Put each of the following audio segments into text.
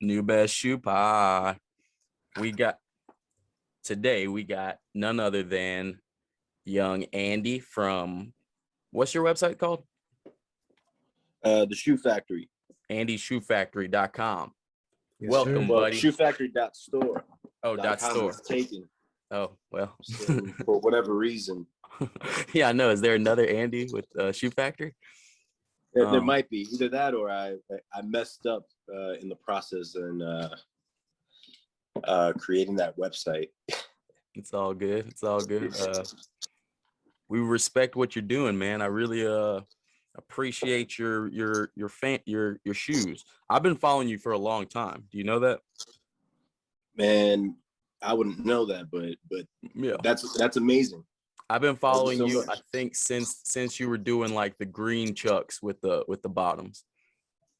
New best shoe pie. We got today. We got none other than young Andy from what's your website called? The Shoe Factory. Andysshoefactory.com. Yes, Welcome, sir. Well, buddy. Shoefactory.store. Oh, dot .com store. is taken. Oh, well. So, for whatever reason. Yeah, I know. Is there another Andy with Shoe Factory? There might be either that or I messed up in the process and creating that website. It's all good. It's all good. We respect what you're doing, man. I really appreciate your shoes. I've been following you for a long time. Do you know that? Man, I wouldn't know that, but Yeah, that's amazing. I've been following you. much. I think since you were doing like the green chucks with the bottoms,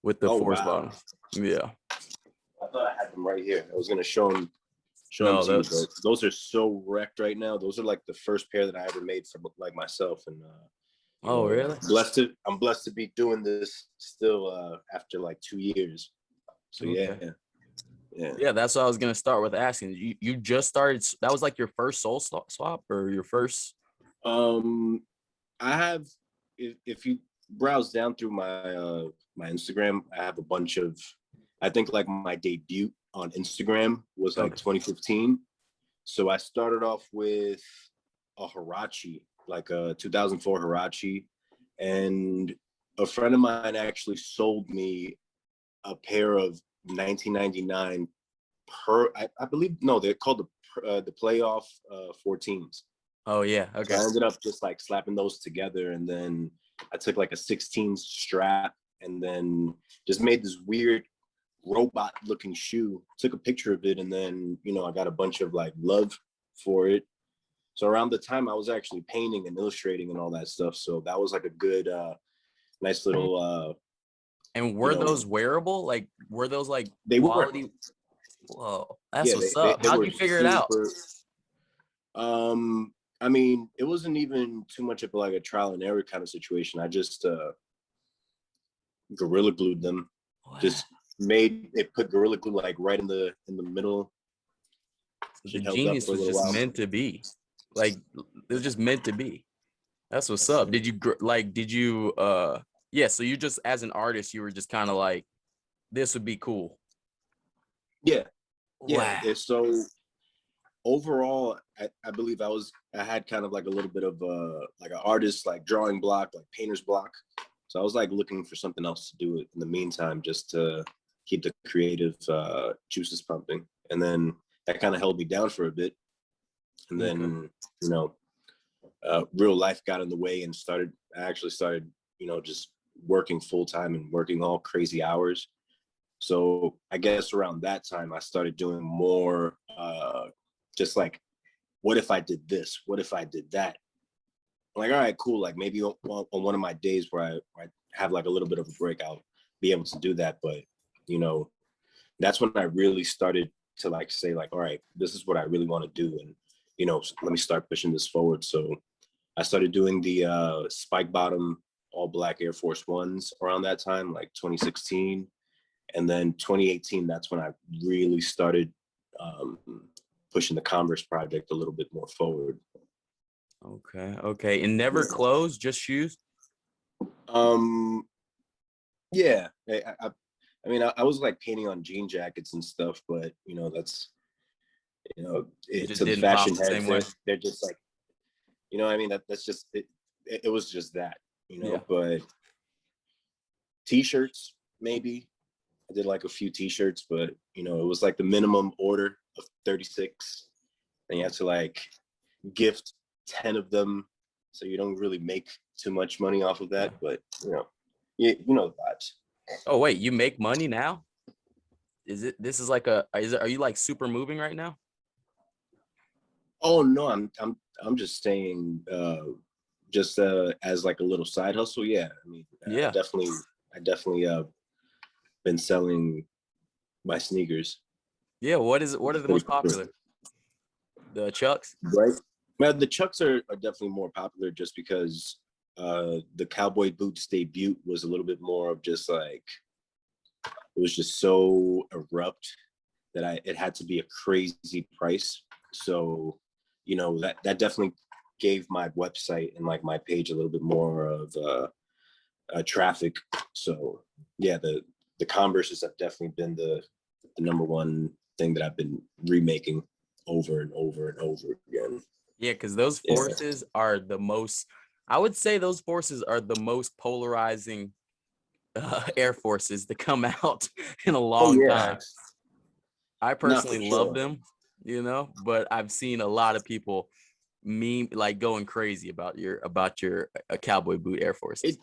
with the force bottoms. Yeah. I thought I had them right here. I was gonna show them No, to you, but those are so wrecked right now. Those are like the first pair that I ever made for like myself, and oh really? I'm blessed to be doing this still after like 2 years. So Okay. yeah. Yeah, that's what I was gonna start with asking. You just started. That was like your first soul swap or your first? I have, if you browse down through my my Instagram, I have a bunch of, I think like my debut on Instagram was like 2015. So I started off with a Huarache, like a 2004 Huarache, and a friend of mine actually sold me a pair of 1999 I believe, no, they're called the playoff 14s. Oh yeah, okay. So I ended up just like slapping those together, and then I took like a 16 strap and then just made this weird robot looking shoe, took a picture of it, and then I got a bunch of like love for it. So around the time I was actually painting and illustrating and all that stuff, so that was like a good nice little and were those wearable? Like were those like they quality? were. Whoa, that's what's up. How'd you figure it out? I mean, it wasn't even too much of like a trial and error kind of situation. I just gorilla glued them. Wow. Just put gorilla glue like right in the middle. The genius was just meant to be. Like it was just meant to be. That's what's up. Did you yeah, so you just as an artist you were just kind of like, this would be cool. Yeah. Wow. So overall, I believe I had kind of like a little bit of like an artist like drawing block, like painter's block. So I was like looking for something else to do in the meantime, just to keep the creative juices pumping. And then that kind of held me down for a bit. And then, real life got in the way and I actually started, just working full time and working all crazy hours. So I guess around that time, I started doing more just like, what if I did this? What if I did that? I'm like, all right, cool. Like maybe on one of my days where I have like a little bit of a break, I'll be able to do that. But, that's when I really started to like say like, all right, this is what I really want to do. And, let me start pushing this forward. So I started doing the spike bottom all black Air Force Ones around that time, like 2016. And then 2018, that's when I really started pushing the Converse project a little bit more forward. Okay. And never clothes, just shoes? Yeah. I mean, I was like painting on jean jackets and stuff, but that's, it to the fashion heads, they're just like, I mean, that's just, it was just that, but t-shirts, maybe. I did like a few t-shirts, but it was like the minimum order of 36. And you have to like gift 10 of them. So you don't really make too much money off of that, but you know the vibes. Oh wait, you make money now? Are you like super moving right now? Oh no, I'm just saying just as like a little side hustle. Yeah. I mean, I definitely been selling my sneakers. Yeah, what are the most popular? The Chucks? Right. Well, the Chucks are definitely more popular just because the cowboy boots debut was a little bit more of just like, it was just so abrupt that it had to be a crazy price. So, you know, that definitely gave my website and like my page a little bit more of traffic. So yeah, the Converses have definitely been the number one thing that I've been remaking over and over and over again. Yeah, because those forces are the most, I would say those forces are the most polarizing Air Forces to come out in a long time. I personally love them, you know, but I've seen a lot of people like going crazy about your cowboy boot Air Forces.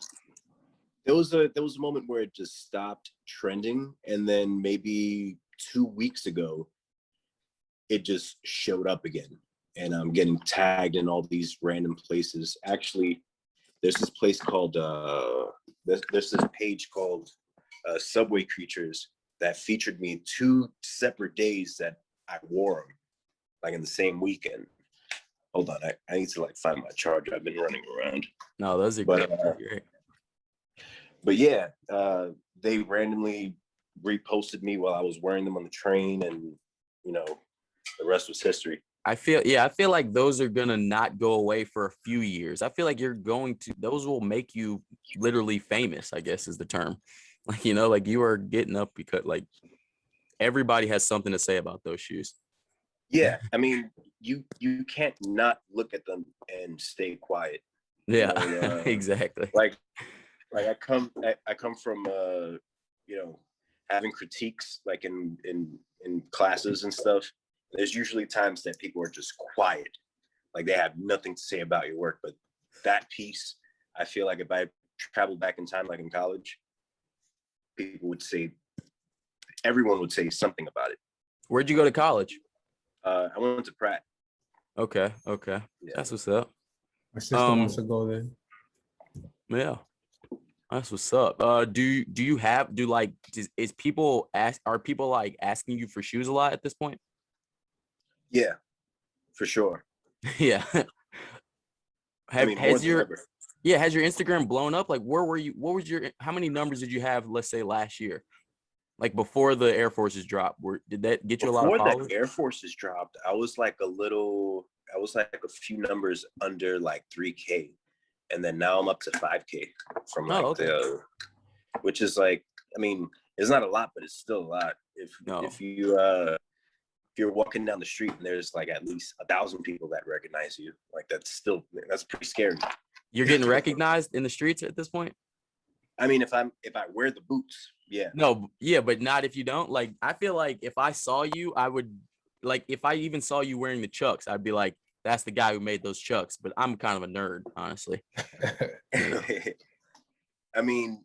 There was a moment where it just stopped trending, and then maybe 2 weeks ago, it just showed up again, and I'm getting tagged in all these random places. Actually, there's this place called there's this page called Subway Creatures that featured me 2 separate days that I wore them, like in the same weekend. Hold on, I need to like find my charger. I've been running around. No, those are great. But yeah, they randomly reposted me while I was wearing them on the train, and you know, the rest was history. I feel like those are gonna not go away for a few years. I feel like those will make you literally famous, I guess is the term. Like, you know, like you are getting up because like everybody has something to say about those shoes. Yeah, I mean, you can't not look at them and stay quiet. Yeah, you know, exactly. Like I come from you know, having critiques like in classes and stuff. There's usually times that people are just quiet, like they have nothing to say about your work. But that piece, I feel like if I traveled back in time, like in college, everyone would say something about it. Where'd you go to college? I went to Pratt. Okay. Yeah. That's what's up. My sister wants to go there. Yeah. That's what's up. Are people like asking you for shoes a lot at this point? Yeah, for sure. Yeah. Has your Instagram blown up? Like, where were you? How many numbers did you have, let's say, last year? Like before the Air Forces dropped, did that get you a lot of followers? Before the Air Forces dropped, I was like a few numbers under like 3K. And then now I'm up to 5K from which is like, I mean, it's not a lot, but it's still a lot. If you're walking down the street and there's like at least 1,000 people that recognize you, like that's pretty scary. You're getting recognized in the streets at this point? I mean, if I wear the boots, yeah. No, yeah, but not if you don't. Like, I feel like if I saw you, I would, like, if I even saw you wearing the Chucks, I'd be like, that's the guy who made those Chucks. But I'm kind of a nerd, honestly. I mean,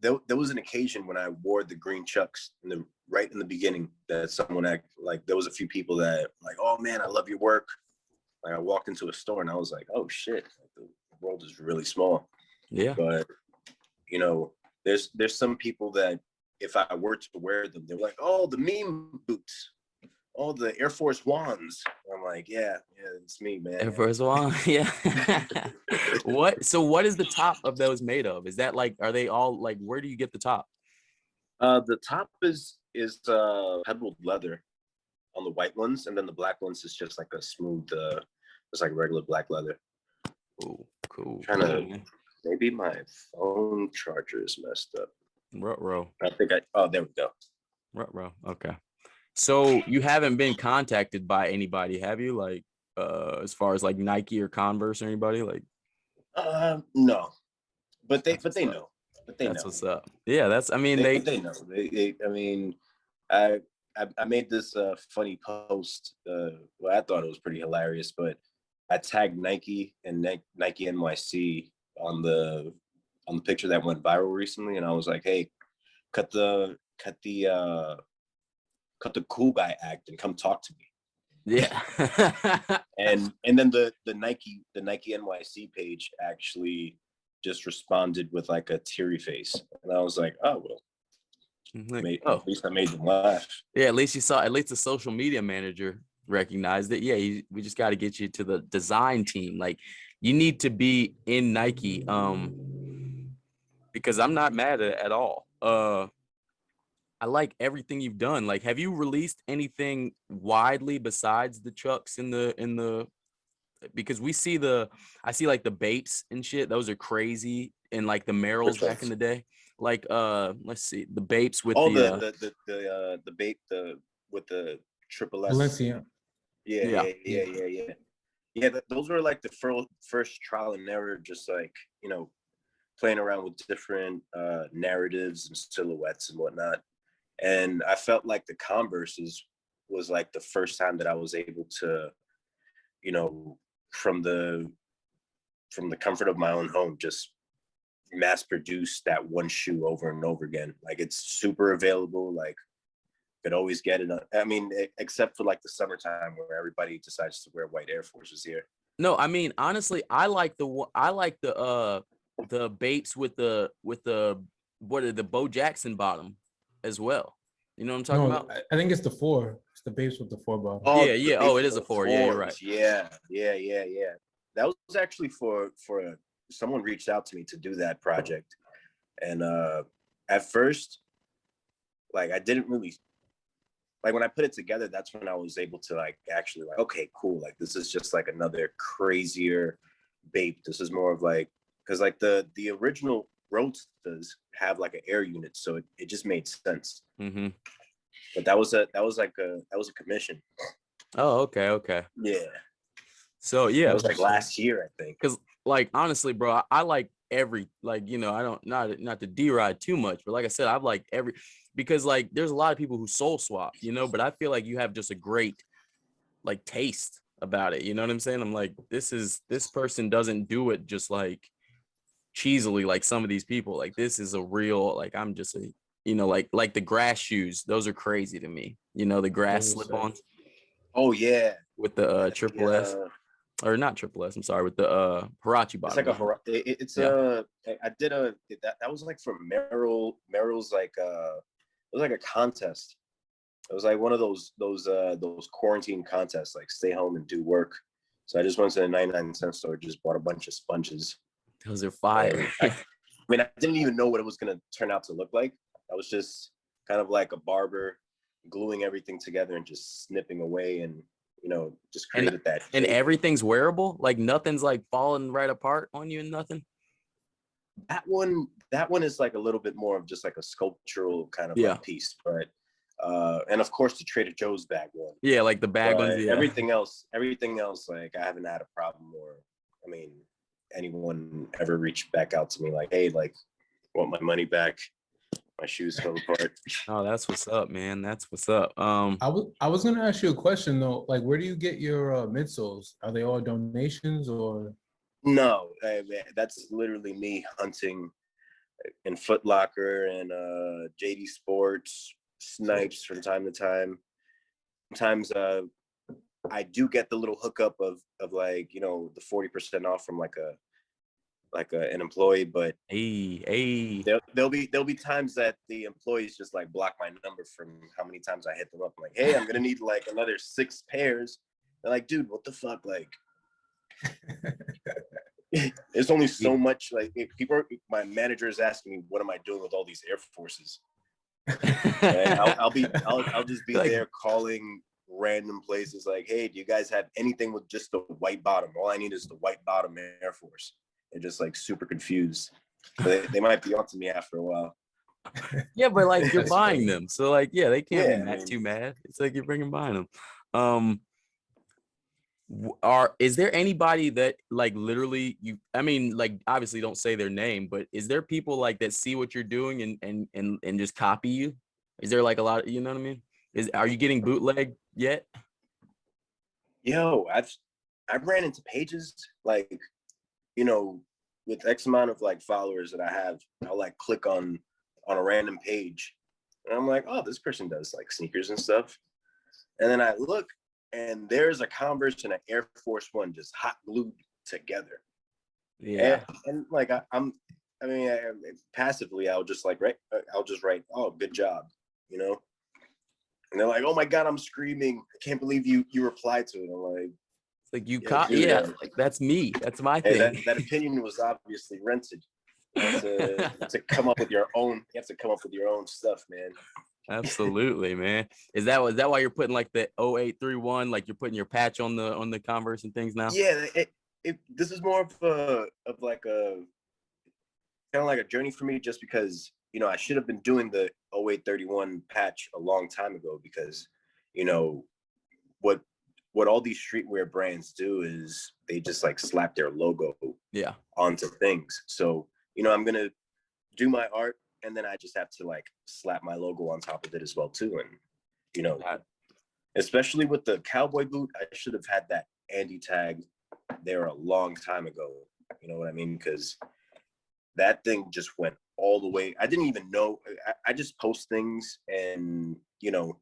there was an occasion when I wore the green Chucks right in the beginning that someone there was a few people that like, oh man, I love your work. Like I walked into a store and I was like, oh shit, the world is really small. Yeah. But you know, there's some people that if I were to wear them, they're like, oh, the meme boots, oh, the Air Force Ones. I'm like, yeah, it's me, man. Air Force One, yeah. So what is the top of those made of? Is that like, are they all like, where do you get the top? The top is pebbled leather on the white ones, and then the black ones is just like a smooth, it's like regular black leather. Oh, cool. Maybe my phone charger is messed up. Ruh-roh. I think there we go. Ruh-roh. Okay. So you haven't been contacted by anybody, have you? Like, as far as like Nike or Converse or anybody? Like, no, but they know. That's what's up. Yeah, they know. I mean, I made this funny post. Well, I thought it was pretty hilarious, but I tagged Nike and Nike NYC on the picture that went viral recently, and I was like, hey, cut the cool guy act and come talk to me. Yeah. and then the Nike NYC page actually just responded with like a teary face, and I was like, oh well, at least I made them laugh. Yeah, at least the social media manager recognized it. Yeah, we just got to get you to the design team. Like, you need to be in Nike, because I'm not mad at all. I like everything you've done. Like, have you released anything widely besides the Chucks in the because I see like the Bapes and shit. Those are crazy. And like the Merrills Which back in ones? the day. Like let's see, the Bapes with Oh, the the bait with the triple S. Valencia. yeah. Yeah, those were like the first trial and error, just like, playing around with different narratives and silhouettes and whatnot. And I felt like the Converses was like the first time that I was able to, you know, from the comfort of my own home, just mass produce that one shoe over and over again. Like, it's super available. Like, could always get it. I mean, except for like the summertime where everybody decides to wear white Air Forces here. No, I mean, honestly, I like the Bapes with the what are the Bo Jackson bottom as well. You know what I'm talking No, about? I think it's the 4. It's the base with the 4 bottom. Oh, Yeah, the yeah. Oh, base it is a of 4. Yeah, you're right. fours. Yeah. That was actually for someone reached out to me to do that project, and at first, like, I didn't really like when I put it together. That's when I was able to like actually like, okay, cool. Like, this is just like another crazier Bape. This is more of like, because like the original Roadsters have like an air unit, so it just made sense. Mm-hmm. But that was a commission. Oh, okay. Yeah. So It yeah, was like last year, I think. because like honestly, bro, I like every like I don't not to deride too much, but like I said, I've liked every because like there's a lot of people who soul swap, but I feel like you have just a great like taste about it. You know what I'm saying? I'm like, this person doesn't do it just like cheesily like some of these people. Like, this is a real like I'm just a like the grass shoes. Those are crazy to me. The grass slip-ons Oh yeah, with the triple S. Or not triple S. I'm sorry, with the Hirachi bottom. It's like I did that was like for Merrill's like it was like a contest. It was like one of those quarantine contests, like stay home and do work. So I just went to the 99-cent store, just bought a bunch of sponges. Those are fire. I mean, I didn't even know what it was gonna turn out to look like. I was just kind of like a barber, gluing everything together and just snipping away and just created that shape. And everything's wearable, like nothing's like falling right apart on you and nothing. That one is like a little bit more of just like a sculptural kind of like piece, but and of course the Trader Joe's bag one. Yeah, like the bag ones. Yeah. Everything else, like I haven't had a problem, or I mean, anyone ever reached back out to me like, hey, like, want my money back? My shoes fell apart. Oh, that's what's up, man. That's what's up. I was gonna ask you a question though. Like, where do you get your midsoles? Are they all donations or? No, that's literally me hunting in Foot Locker and JD Sports, Snipes from time to time. Sometimes I do get the little hookup of like the 40% off from like an employee, but hey, there'll be times that the employees just like block my number from how many times I hit them up. I'm like, hey, I'm gonna need like another 6 pairs. They're like, dude, what the fuck, like. There's only so much. Like, my manager is asking me, what am I doing with all these Air Forces? And I'll just be like, there calling random places like, hey, do you guys have anything with just the white bottom? All I need is the white bottom Air Force. They're just like super confused. They might be onto me after a while. Yeah, but like you're buying them, so like they can't be too mad. It's like you're buying them. Is there anybody that like literally I mean, like, obviously don't say their name, but is there people like that see what you're doing and just copy you? Is there like a lot, you know what I mean? Are you getting bootleg yet? Yo, I've ran into pages like, with X amount of like followers that I have, I'll like click on a random page and I'm like, oh, this person does like sneakers and stuff. And then I look, and there's a Converse and an Air Force One just hot glued together. Yeah. And like passively, I'll just write, oh, good job, And they're like, oh my God, I'm screaming. I can't believe you replied to it. I'm like, it's like you like that's me. That's my thing. That opinion was obviously rented. To come up with your own, you have to come up with your own stuff, man. Absolutely, man. Is that why you're putting like the 0831, like you're putting your patch on the Converse and things now? Yeah, this is more of like a kind of like a journey for me, just because I should have been doing the 0831 patch a long time ago, because you know what all these streetwear brands do is they just like slap their logo onto things. So I'm gonna do my art, and then I just have to like slap my logo on top of it as well too. And especially with the cowboy boot, I should have had that Andy tag there a long time ago. You know what I mean? Because that thing just went all the way. I didn't even know. I just post things, and you'll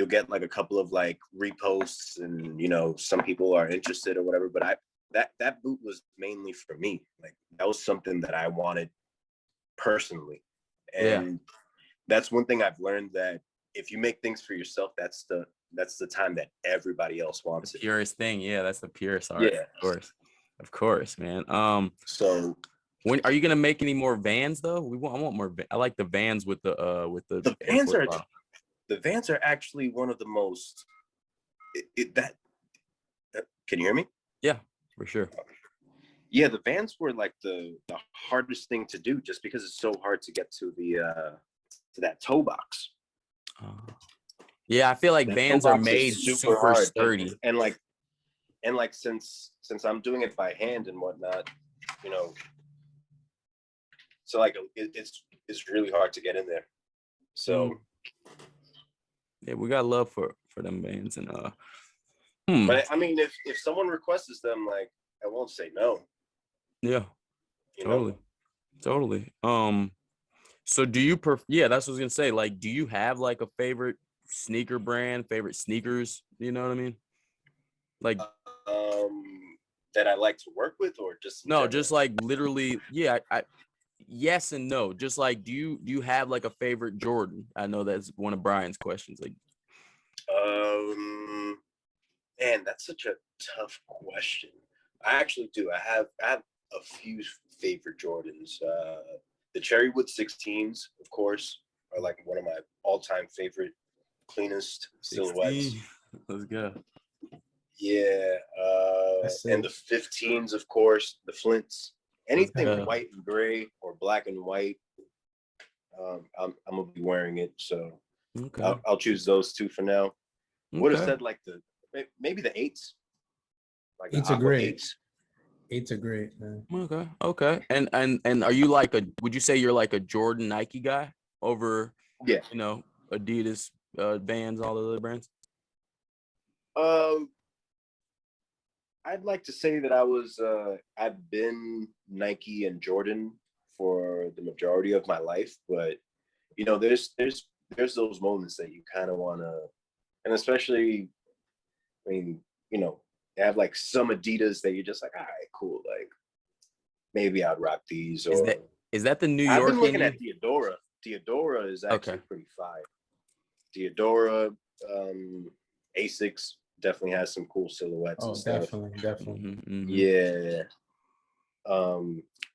get like a couple of like reposts, and some people are interested or whatever. But that boot was mainly for me. Like that was something that I wanted personally, and that's one thing I've learned, that if you make things for yourself, that's the time that everybody else wants it. Purest thing. Yeah, that's the purest art. Yeah, of course, man. So when are you gonna make any more Vans though? I want more. I like the Vans with the Vans are the Vans are actually one of the most can you hear me? Yeah, for sure. Yeah, the Vans were like the hardest thing to do, just because it's so hard to get to to that toe box. Yeah, I feel like Vans are made super sturdy, and like since I'm doing it by hand and whatnot, so like it's really hard to get in there. So yeah, we got love for them Vans. And but I mean, if someone requests them, like, I won't say no. Yeah, totally. So do you that's what I was gonna say. Like, do you have like a favorite sneaker brand, favorite sneakers? You know what I mean? Like, that I like to work with, or just no, just like literally, yeah. I yes and no. Just like, do you have like a favorite Jordan? I know that's one of Brian's questions. Like, man, that's such a tough question. I actually do. I have a few favorite Jordans. The Cherrywood 16s, of course, are like one of my all-time favorite, cleanest silhouettes. Let's go. Yeah, and the 15s, of course, the Flints. Anything white and gray or black and white, I'm gonna be wearing it. So I'll choose those two for now. Would have said like maybe the 8s. Like 8s are great. 8s are great, man. Okay. And are you like would you say you're like a Jordan Nike guy over Adidas, Vans, all the other brands? I'd like to say that I've been Nike and Jordan for the majority of my life, but there's those moments that you kind of want to, and especially, I mean, they have like some Adidas that you're just like, all right, cool, like maybe I'd rock these. Or is that the New York? I've been looking at Diodora. Diodora is actually pretty fire. Diodora, Asics definitely has some cool silhouettes. Oh, definitely. Mm-hmm. Yeah.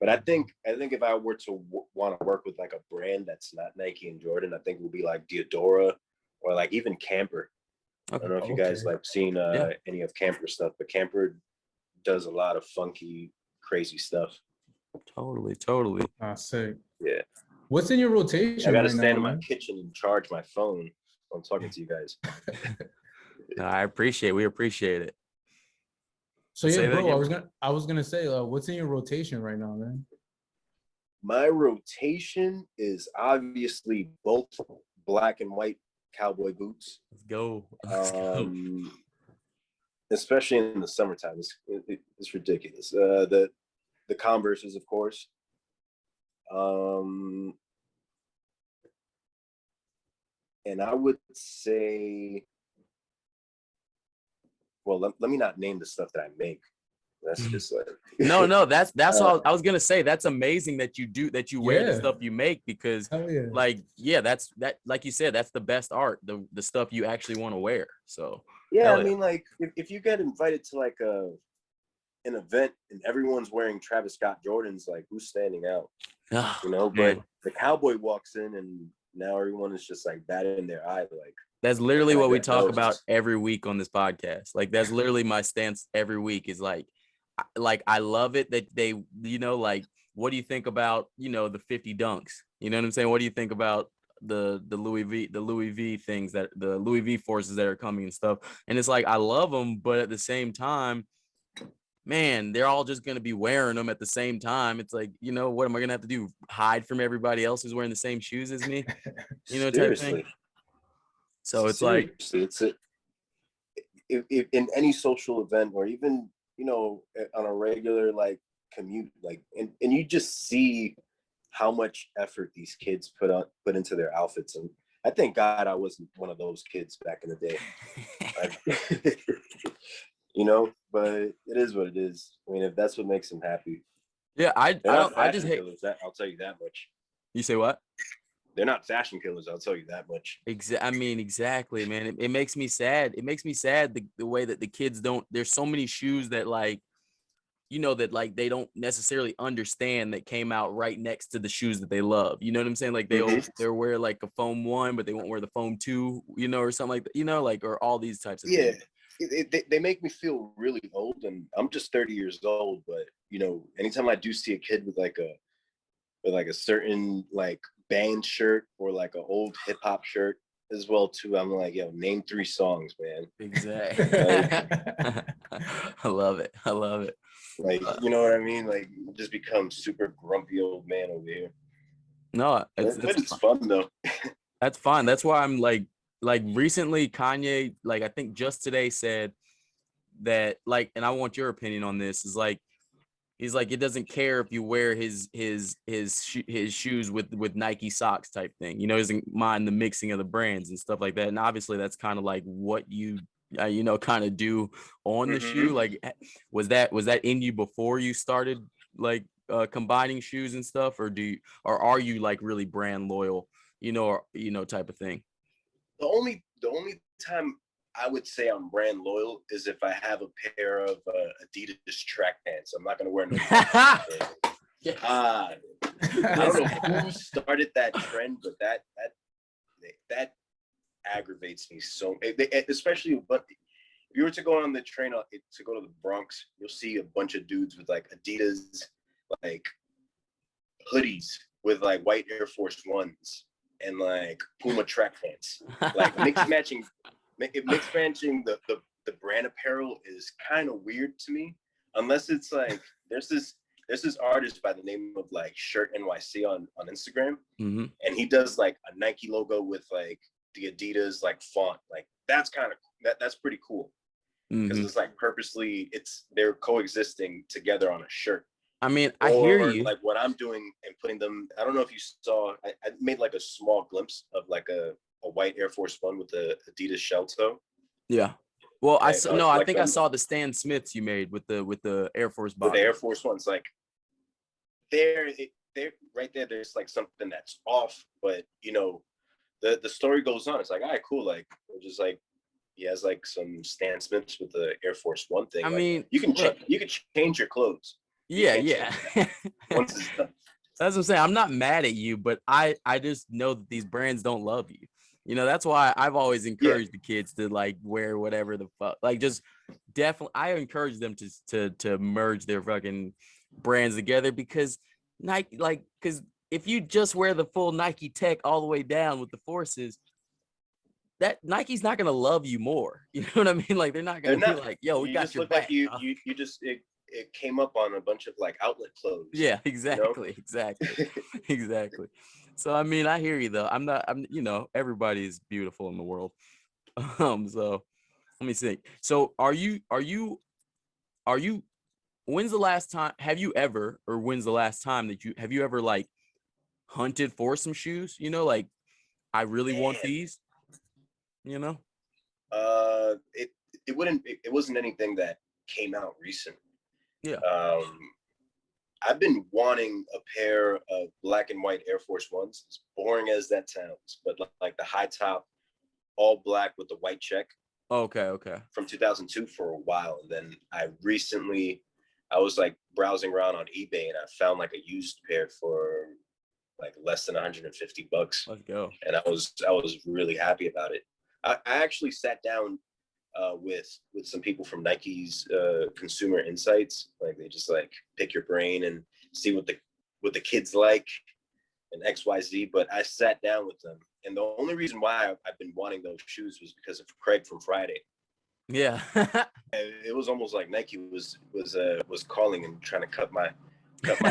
But I think if I were to want to work with like a brand that's not Nike and Jordan, I think it would be like Diodora, or like even Camper. I don't know if you guys like seen any of Camper stuff, but Camper does a lot of funky, crazy stuff. Totally. Sick. Yeah. What's in your rotation? I gotta stand in my kitchen and charge my phone while I'm talking to you guys. No, we appreciate it. So yeah, bro, I was gonna say, what's in your rotation right now, man? My rotation is obviously both black and white cowboy boots. Let's go. Especially in the summertime, it's ridiculous. The Converses, of course. And I would say, well, let me not name the stuff that I make. That's just like no. That's all I was gonna say. That's amazing that you wear the stuff you make, because like you said, that's the best art, the stuff you actually want to wear. So I mean, like if you get invited to like an event and everyone's wearing Travis Scott Jordans, like who's standing out? But the cowboy walks in and now everyone is just like batting their eye. Like that's literally what we talk knows? about every week on this podcast. Like that's literally my stance every week is like I love it that they, you know, like, what do you think about, you know, the 50 dunks? You know what I'm saying? What do you think about the Louis V things, that the Louis V forces that are coming and stuff? And it's like I love them, but at the same time, man, they're all just going to be wearing them at the same time. It's like, you know, what am I going to have to do? Hide from everybody else who's wearing the same shoes as me? You know, type of thing. So it's like, it's if in any social event or even, you know, on a regular like commute, like, and you just see how much effort these kids put into their outfits. And I thank God I wasn't one of those kids back in the day. You know, but it is what it is. I mean, if that's what makes them happy. Yeah, I just hate killers, that I'll tell you that much. You say what? They're not fashion killers, I'll tell you that much. I mean, exactly, man. It makes me sad. It makes me sad the way that the kids don't. There's so many shoes that, like, you know, that like they don't necessarily understand that came out right next to the shoes that they love. You know what I'm saying? Like they'll wear like a foam 1, but they won't wear the foam 2. You know, or something like that. You know, like, or all these types of things. They make me feel really old, and I'm just 30 years old. But you know, anytime I do see a kid with like a certain like band shirt or like an old hip hop shirt as well too, I'm like, yo, name 3 songs, man. Exactly. I love it. Like, you know what I mean? Like, just become super grumpy old man over here. No, it's fun though. That's fine. That's why I'm like recently Kanye, like I think just today said that, like, and I want your opinion on this, is like, he's like, it doesn't care if you wear his shoes with Nike socks type thing. You know, he doesn't mind the mixing of the brands and stuff like that. And obviously that's kind of like what you you know, kind of do on the shoe. Like, was that in you before you started like combining shoes and stuff, or are you like really brand loyal, you know, or, you know, type of thing? The only time I would say I'm brand loyal is if I have a pair of Adidas track pants. I'm not going to wear no. Yes. I don't know who started that trend, but that aggravates me so. Especially, but if you were to go on the train to go to the Bronx, you'll see a bunch of dudes with like Adidas, like hoodies with like white Air Force Ones and like Puma track pants, like mixed matching the brand apparel is kind of weird to me, unless it's like there's this artist by the name of like Shirt NYC on Instagram, and he does like a Nike logo with like the Adidas like font. Like that's kind of that's pretty cool, because it's like purposely they're coexisting together on a shirt. I mean, I hear you. Like what I'm doing and putting them. I don't know if you saw. I made like a small glimpse of like a white Air Force One with the Adidas shell toe. Yeah. Well, I think I saw the Stan Smiths you made with the Air Force bottom. With the Air Force Ones, like they're right there. There's like something that's off, but you know, the story goes on. It's like, all right, cool. Like, just like he has like some Stan Smiths with the Air Force One thing. I mean, you can change your clothes. Yeah. Once it's done. That's what I'm saying. I'm not mad at you, but I just know that these brands don't love you. You know, that's why I've always encouraged the kids to like wear whatever the fuck, like, just definitely. I encourage them to merge their fucking brands together, because Nike, like, because if you just wear the full Nike tech all the way down with the forces, that Nike's not gonna love you more. You know what I mean? Like, they're not gonna be like, yo, we got your back. Like you just it came up on a bunch of like outlet clothes. Yeah, exactly, you know? exactly, exactly. So I mean, I hear you though. I'm you know, everybody is beautiful in the world. So let me see. So are you when's the last time when's the last time that you ever like hunted for some shoes? You know, like, I really want these, you know? It wasn't anything that came out recent. Yeah. I've been wanting a pair of black and white Air Force Ones, as boring as that sounds, but like the high top, all black with the white check. Okay. From 2002 for a while. And then I was like browsing around on eBay, and I found like a used pair for like less than $150. Let's go. And I was really happy about it. I actually sat down with some people from Nike's consumer insights. Like they just like pick your brain and see what the kids like and XYZ. But I sat down with them, and the only reason why I've been wanting those shoes was because of Craig from Friday. Yeah. It was almost like Nike was calling and trying to cut my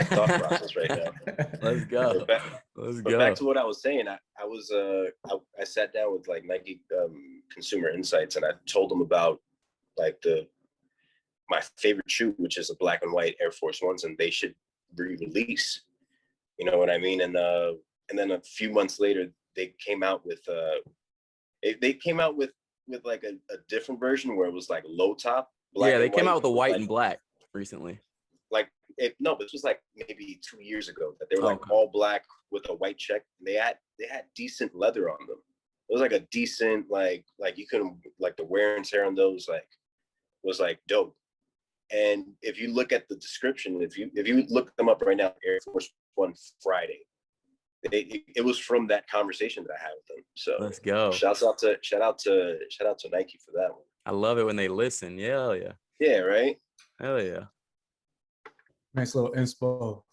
thought process right now. Let's go. But back to what I was saying, I sat down with like Nike consumer insights, and I told them about like my favorite shoe, which is a black and white Air Force Ones, and they should re-release. You know what I mean? And then a few months later, they came out with like a different version where it was like low top. Yeah, they came out with the white and black recently. Like no, this was like maybe 2 years ago that they were like all black with a white check. And they had decent leather on them. It was like a decent like you couldn't like the wear and tear on those like was like dope. And if you look at the description, if you look them up right now, Air Force One Friday, it was from that conversation that I had with them. So let's go. Shout out to Nike for that one. I love it when they listen. Yeah. Yeah, right. Hell yeah. Nice little inspo.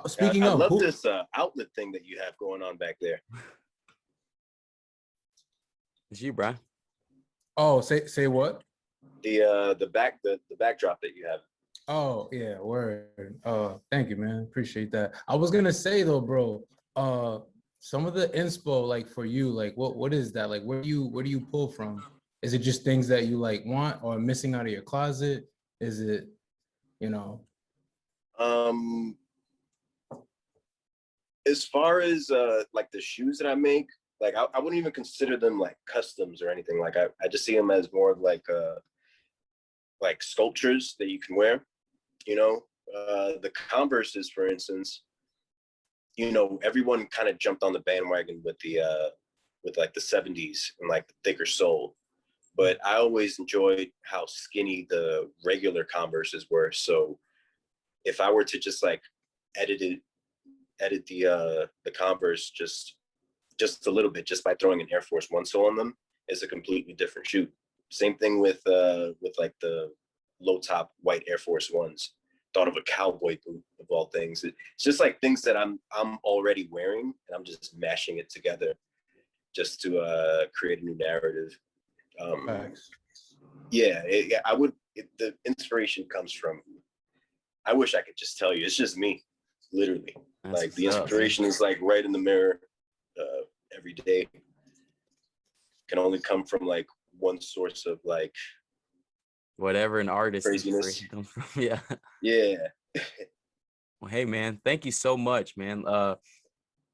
Speaking I of, love this outlet thing that you have going on back there. It's you, Brian. Oh, say what? The backdrop that you have. Oh yeah, word. Thank you, man. Appreciate that. I was gonna say though, bro. Some of the inspo, like for you, like what is that? Like where do you pull from? Is it just things that you like want or missing out of your closet? Is it, you know? As far as like the shoes that I make, like I wouldn't even consider them like customs or anything. Like I just see them as more of like sculptures that you can wear. You know, the Converses, for instance, you know, everyone kind of jumped on the bandwagon with like the 70s and like the thicker sole. But I always enjoyed how skinny the regular Converses were. So if I were to just like edit the Converse just a little bit, just by throwing an Air Force One sole on them, is a completely different shoe. Same thing with like the low top white Air Force Ones. Thought of a cowboy boot of all things. It's just like things that I'm already wearing, and I'm just mashing it together just to create a new narrative. The inspiration comes from. I wish I could just tell you. It's just me, literally. That's like the inspiration is like right in the mirror every day. Can only come from like one source of like whatever an artist craziness comes from. Yeah. Well, hey man, thank you so much, man.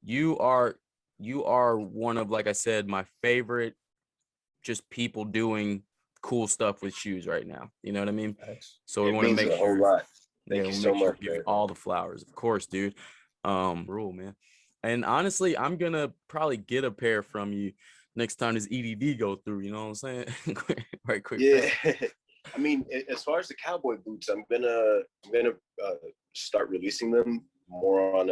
You are one of, like I said, my favorite just people doing cool stuff with shoes right now. You know what I mean? So we want to make sure. A whole lot. Thank you so much. Give you all the flowers, of course, dude. Rule, man. And honestly, I'm gonna probably get a pair from you next time this EDD go through. You know what I'm saying? Right, quick. Yeah. I mean, as far as the cowboy boots, I'm gonna start releasing them more on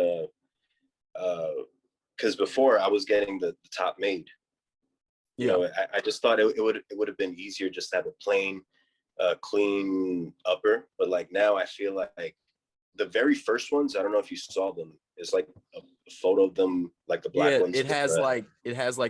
because before I was getting the top made. You know, I just thought it would have been easier just to have a plain, clean upper. But like now, I feel like the very first ones, I don't know if you saw them. It's like a photo of them, like the black ones. It has like that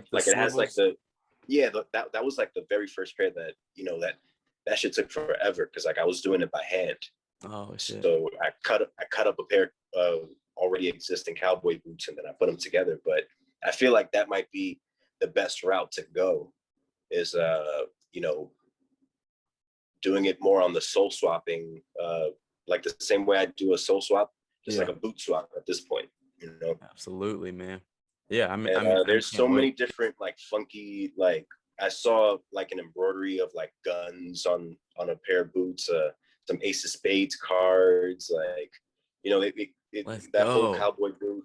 was like the very first pair that, you know, that shit took forever because like I was doing it by hand. Oh shit. So I cut up a pair of already existing cowboy boots and then I put them together. But I feel like that might be the best route to go, is you know, doing it more on the sole swapping, like the same way I do a sole swap, just like a boot swap at this point, you know. Absolutely, man. Yeah, I mean, there's so many different like funky, like I saw like an embroidery of like guns on a pair of boots, some Ace of Spades cards, like, you know, that whole cowboy boot,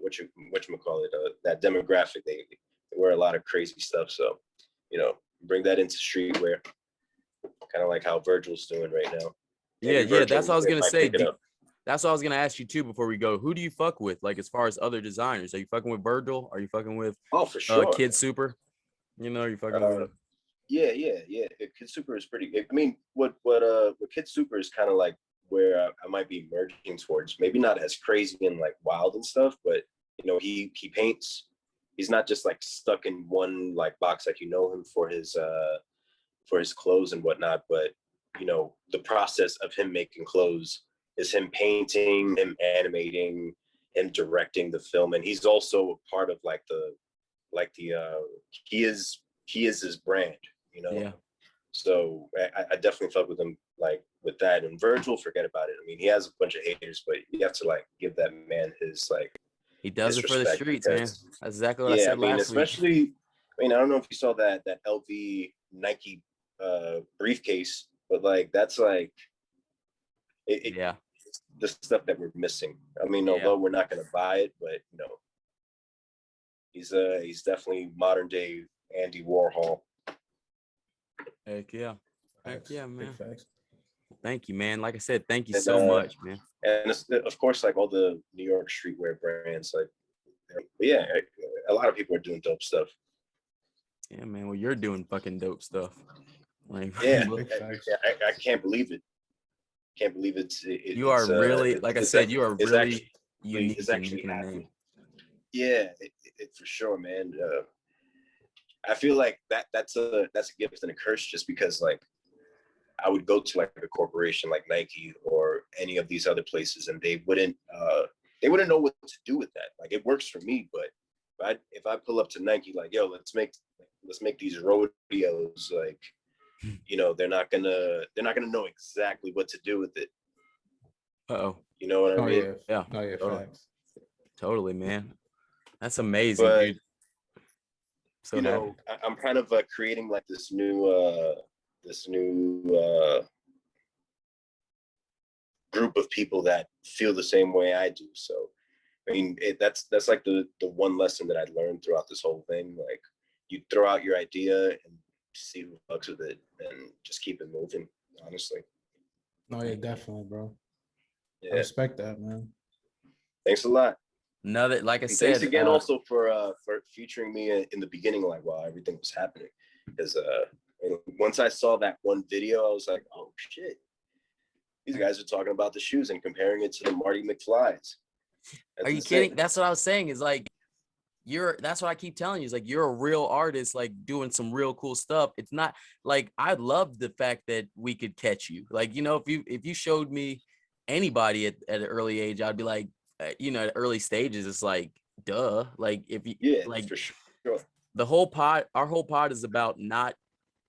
whatchamacallit, that demographic, they wear a lot of crazy stuff. So, you know, bring that into streetwear, kind of like how Virgil's doing right now. Yeah, that's what I was gonna say. That's what I was gonna ask you too before we go. Who do you fuck with? Like as far as other designers, are you fucking with Virgil? Are you fucking with Oh, for sure. Kid Super? You know, are you fucking with Yeah. Kid Super is pretty. I mean, what Kid Super is kind of like where I might be merging towards. Maybe not as crazy and like wild and stuff, but you know, he paints. He's not just like stuck in one like box like you know him for his clothes and whatnot. But you know, the process of him making clothes is him painting, him animating, him directing the film, and he's also a part of like the he is his brand, you know. Yeah. So I definitely fuck with him like with that. And Virgil, forget about it. I mean, he has a bunch of haters, but you have to like give that man his like he does it for the streets, man. That's exactly what I said last week. Especially, I mean, I don't know if you saw that LV Nike briefcase, but like that's like yeah, the stuff that we're missing. I mean, although we're not going to buy it, but you know, he's definitely modern day Andy Warhol. Heck yeah. Heck yeah, man. Facts. Thank you, man. Like I said, thank you so much, man. And of course, like all the New York streetwear brands, like, yeah, a lot of people are doing dope stuff. Yeah, man. Well, you're doing fucking dope stuff. Like, yeah, I can't believe it. Can't believe it's you are really, like I said, you are really unique. It's actually happening. Yeah, it for sure, man. I feel like that's a gift and a curse, just because like I would go to like a corporation like Nike or any of these other places, and they wouldn't know what to do with that. Like it works for me, but if I pull up to Nike like, yo, let's make these rodeos, like, you know, they're not gonna know exactly what to do with it. Uh-oh. You know what I mean? Yeah. Oh yeah, facts. Totally, man. That's amazing, but, dude. So you know, I'm kind of creating like this new group of people that feel the same way I do. So, I mean, that's like the one lesson that I learned throughout this whole thing. Like, you throw out your idea and see who fucks with it, and just keep it moving. Honestly. No, yeah, definitely, bro. Yeah. I respect that, man. Thanks a lot. Another, like I said, thanks again also for featuring me in the beginning, like while everything was happening, because once I saw that one video, I was like, oh shit, these guys are talking about the shoes and comparing it to the Marty McFlys. Are you kidding? That's what I was saying, is like, that's what I keep telling you, is like, you're a real artist, like doing some real cool stuff. It's not like, I love the fact that we could catch you. Like, you know, if you showed me anybody at an early age, I'd be like, you know, at early stages, it's like, duh. Like, if you, like, for sure. our whole pod is about not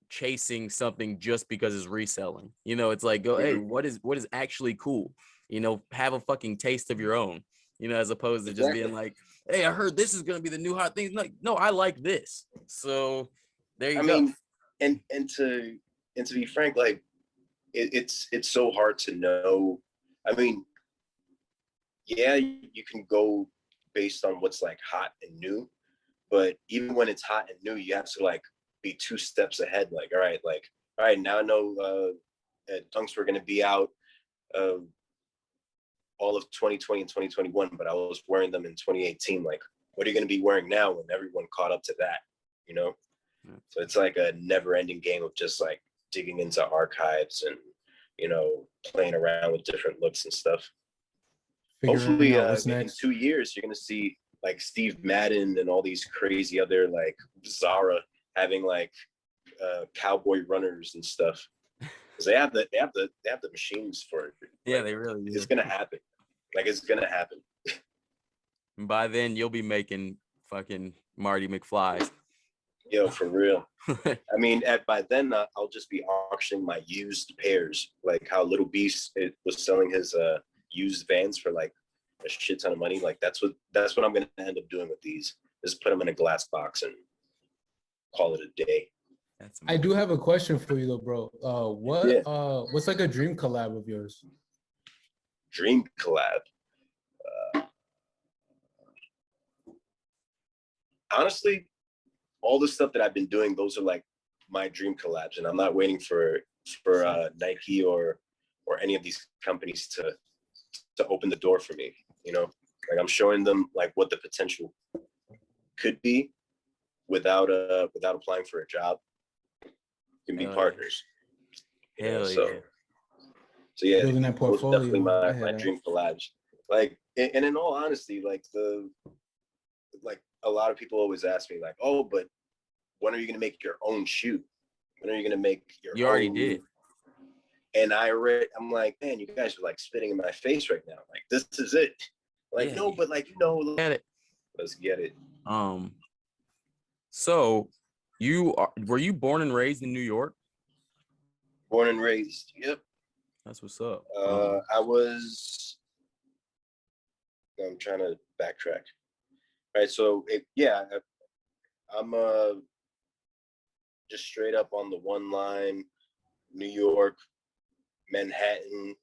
chasing something just because it's reselling. You know, it's like, go, hey, what is actually cool? You know, have a fucking taste of your own, you know, as opposed to just being like, hey, I heard this is gonna be the new hot thing. Like, no, I like this. So there you go. I mean, and to be frank, like it's so hard to know. I mean, yeah, you can go based on what's like hot and new, but even when it's hot and new, you have to like be 2 steps ahead. Like, all right, now I know dunks were going to be out all of 2020 and 2021, but I was wearing them in 2018. Like, what are you going to be wearing now when everyone caught up to that, you know? So it's like a never ending game of just like digging into archives and, you know, playing around with different looks and stuff. Hopefully in 2 years, you're going to see like Steve Madden and all these crazy other like Zara having like cowboy runners and stuff. Because they have the machines for it. Yeah, like, they really do. It's going to happen. Like, it's going to happen. And by then you'll be making fucking Marty McFlys. Yo, for real. I mean, by then I'll just be auctioning my used pairs, like how Little Beast was selling his used Vans for like a shit ton of money. Like that's what I'm gonna end up doing with these. Just put them in a glass box and call it a day. I do have a question for you though, bro. What's like a dream collab of yours? Dream collab. Honestly, all the stuff that I've been doing, those are like my dream collabs, and I'm not waiting for Nike or any of these companies to to open the door for me, you know, like I'm showing them like what the potential could be without applying for a job. Can be partners. You know, so yeah, building that those are definitely portfolio. my dream collabs. Like, and in all honesty, like a lot of people always ask me like, oh, but when are you gonna make your own shoe? When are you gonna make your You own? already did. And I'm like, man, you guys are like spitting in my face right now. Like, this is it. Like, yeah, no, but like, you know, let's get it. So were you born and raised in New York? Born and raised. Yep. That's what's up. I'm trying to backtrack. All right. So I'm just straight up on the one line, New York, Manhattan,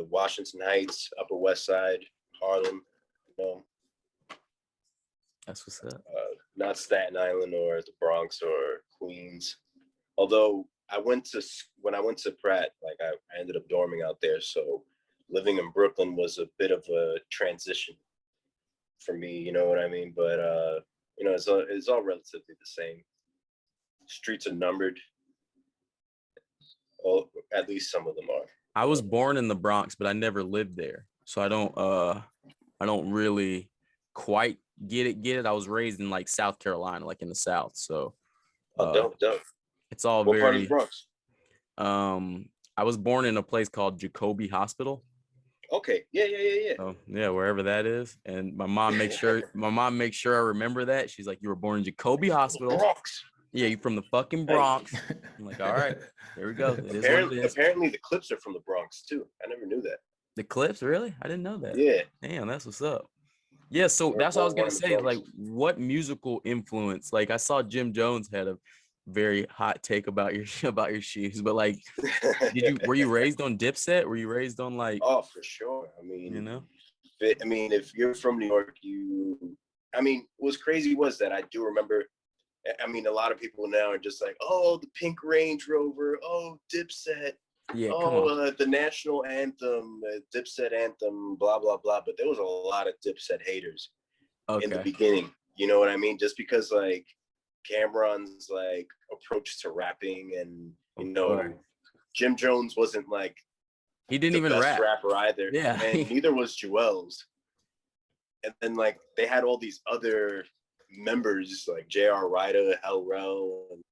Washington Heights, Upper West Side, Harlem, you know. That's what's up. Not Staten Island or the Bronx or Queens. Although when I went to Pratt, like I ended up dorming out there. So living in Brooklyn was a bit of a transition for me, you know what I mean? But you know, it's all relatively the same. Streets are numbered. Well, at least some of them are. I was born in the Bronx, but I never lived there. So I don't really quite get it. I was raised in like South Carolina, like in the South. So dope. It's all what part of the Bronx? I was born in a place called Jacoby Hospital. Okay. Yeah. So yeah, wherever that is. And my mom makes sure I remember that. She's like, you were born in Jacoby Hospital. Bronx. Yeah, you from the fucking Bronx. I'm like, all right, there we go. Apparently the Clips are from the Bronx too. I never knew that. The Clips, really? I didn't know that. Yeah. Damn, that's what's up. Yeah, so that's what I was gonna say. Like, what musical influence? Like, I saw Jim Jones had a very hot take about your shoes, but like, were you raised on Dipset? Were you raised on like? Oh, for sure. I mean, you know, if you're from New York, what's crazy was that I do remember. I mean, a lot of people now are just like, oh, the pink Range Rover, oh, Dipset, yeah, the national anthem, Dipset anthem, blah, blah, blah. But there was a lot of Dipset haters in the beginning. You know what I mean? Just because like Cameron's like approach to rapping and, you know, Jim Jones wasn't like he didn't even rap rapper either. Yeah. And neither was Joel's. And then like they had all these other members like J.R. Ryder, Hell Rel, and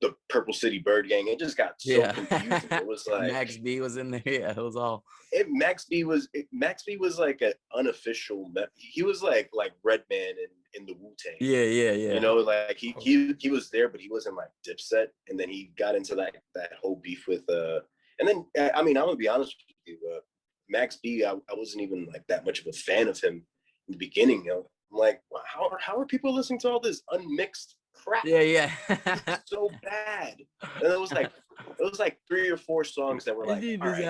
the Purple City Bird Gang. It just got so confusing. It was like Max B was in there. Yeah, it was all. Max B was like an unofficial. He was like Redman in the Wu-Tang. Yeah. You know, like he was there, but he wasn't like Dipset. And then he got into that whole beef with And then I mean, I'm gonna be honest with you. Max B, I wasn't even like that much of a fan of him in the beginning. You know, I'm like, wow, how are people listening to all this unmixed crap? Yeah. It's so bad. And it was like 3 or 4 songs that were like, never it's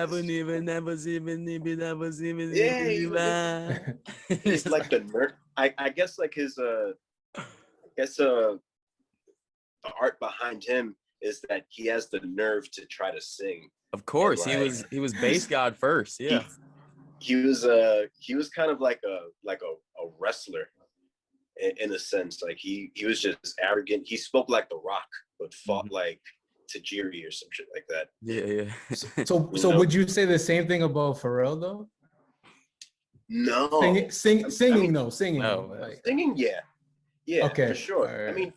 like the nerd. I guess like his the art behind him is that he has the nerve to try to sing. Of course, like, he was bass god first. Yeah, he was kind of like a wrestler in a sense. Like he was just arrogant. He spoke like The Rock, but fought like Tajiri or some shit like that. Yeah. So would you say the same thing about Pharrell though? No, singing. No, like, singing. Yeah, okay, for sure. Right. I mean,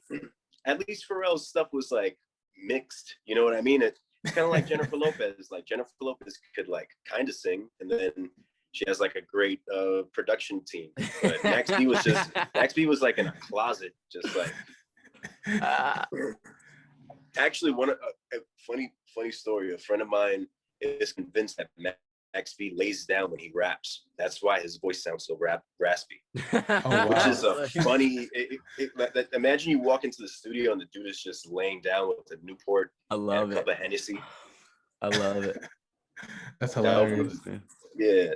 at least Pharrell's stuff was like mixed. You know what I mean? It's kind of like Jennifer Lopez. Like Jennifer Lopez could like kind of sing, and then she has like a great production team. But Max B was like in a closet, just like. Actually, a funny story. A friend of mine is convinced that Max B lays down when he raps. That's why his voice sounds so raspy. Oh, wow. Which is a funny. Imagine you walk into the studio and the dude is just laying down with a Newport. I love and a cup of Hennessy. I love it. That's hilarious. Yeah.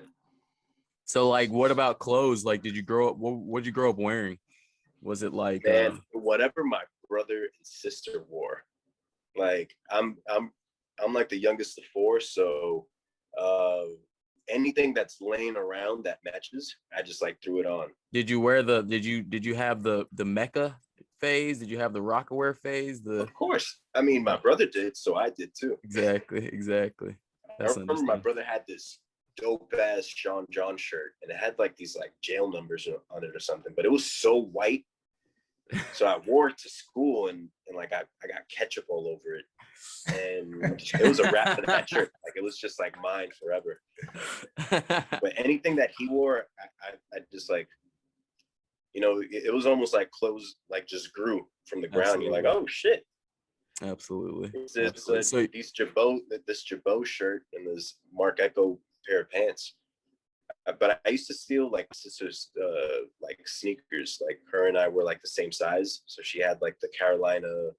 So, like, what about clothes? Like, did you grow up? What'd you grow up wearing? Was it like whatever my brother and sister wore? Like, I'm like the youngest of 4, so Anything that's laying around that matches, I just like threw it on. Did you wear did you have the Mecca phase? Did you have the Rockaware phase? Of course. I mean, my brother did, so I did too. Exactly. I remember my brother had this dope ass Sean John shirt, and it had like these like jail numbers on it or something, but it was so white. So I wore it to school, and like I got ketchup all over it, and it was a wrap for that shirt. Like it was just like mine forever. But anything that he wore, I just like, you know, it was almost like clothes like just grew from the ground. Absolutely. You're like, oh shit. Absolutely. It's this Jabot shirt and this Mark Echo pair of pants. But I used to steal like my sister's like sneakers. Like her and I were like the same size, so she had like the Carolina.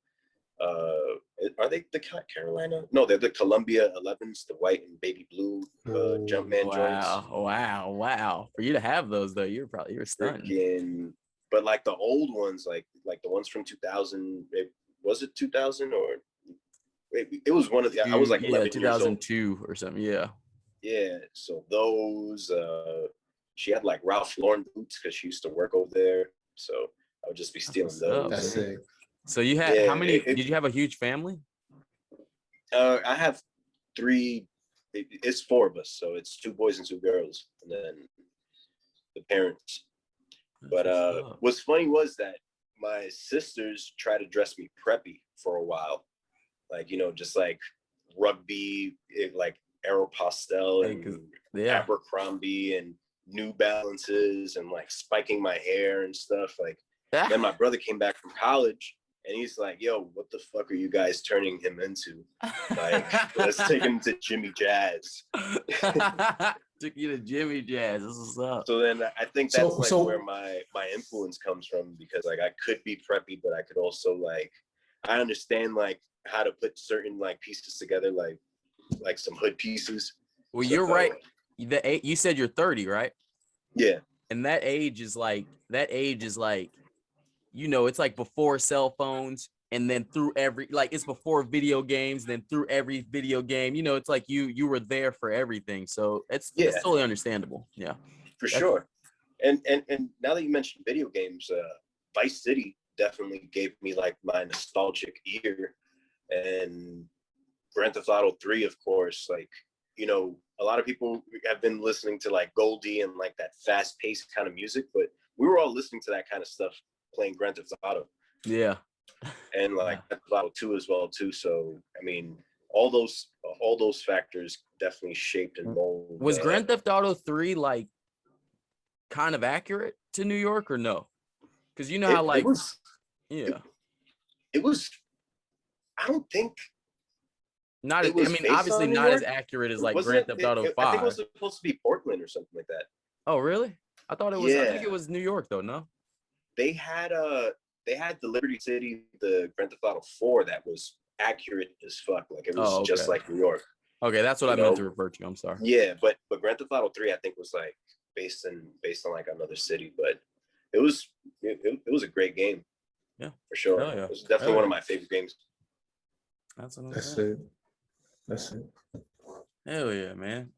Are they the Carolina? No, they're the Columbia 11s, the white and baby blue Jumpman joints. Wow! For you to have those though, you're stunned. But like the old ones, like the ones from 2000. Was it 2000 or? It was one of the. I was like 11 2002 or something. Yeah. Yeah, so those, she had like Ralph Lauren boots because she used to work over there. So I would just be stealing those. That's sick. So you had how many? Did you have a huge family? I have 3. It's 4 of us, so it's 2 boys and 2 girls, and then the parents. But what's funny was that my sisters tried to dress me preppy for a while, like, you know, just like rugby, like Aeropostale and Abercrombie and New Balances and like spiking my hair and stuff. Like, then my brother came back from college and he's like, yo, what the fuck are you guys turning him into? Like, let's take him to Jimmy Jazz. Took you to Jimmy Jazz. This is up. So then I think that's where my influence comes from, because like I could be preppy, but I could also like, I understand like how to put certain like pieces together, like some hood pieces. Well, you're right. You said you're 30, right? Yeah. And that age is like, you know, it's like before cell phones, and then through it's before video games, then through every video game, you know, it's like you were there for everything. So it's totally understandable. Yeah. For sure. And now that you mentioned video games, Vice City definitely gave me like my nostalgic ear, and Grand Theft Auto 3, of course. Like, you know, a lot of people have been listening to like Goldie and like that fast-paced kind of music, but we were all listening to that kind of stuff playing Grand Theft Auto. Yeah. And like Grand Theft Auto 2 as well too. So I mean, all those factors definitely shaped and molded. Was Grand Theft Auto 3 like kind of accurate to New York or no? Because you know how like it was. I don't think. Not. I mean, obviously not as accurate as like Grand Theft Auto 5. I think it was supposed to be Portland or something like that. Oh, really? I thought it was. I think it was New York though. No. They had the Liberty City, the Grand Theft Auto 4 that was accurate as fuck. Like it was just like New York. Okay, that's what I meant to refer to. I'm sorry. Yeah, but Grand Theft Auto 3 I think was like based on like another city, but it was a great game. Yeah, for sure. It was definitely one of my favorite games. That's what I'm That's saying. it. That's it. Hell yeah, man.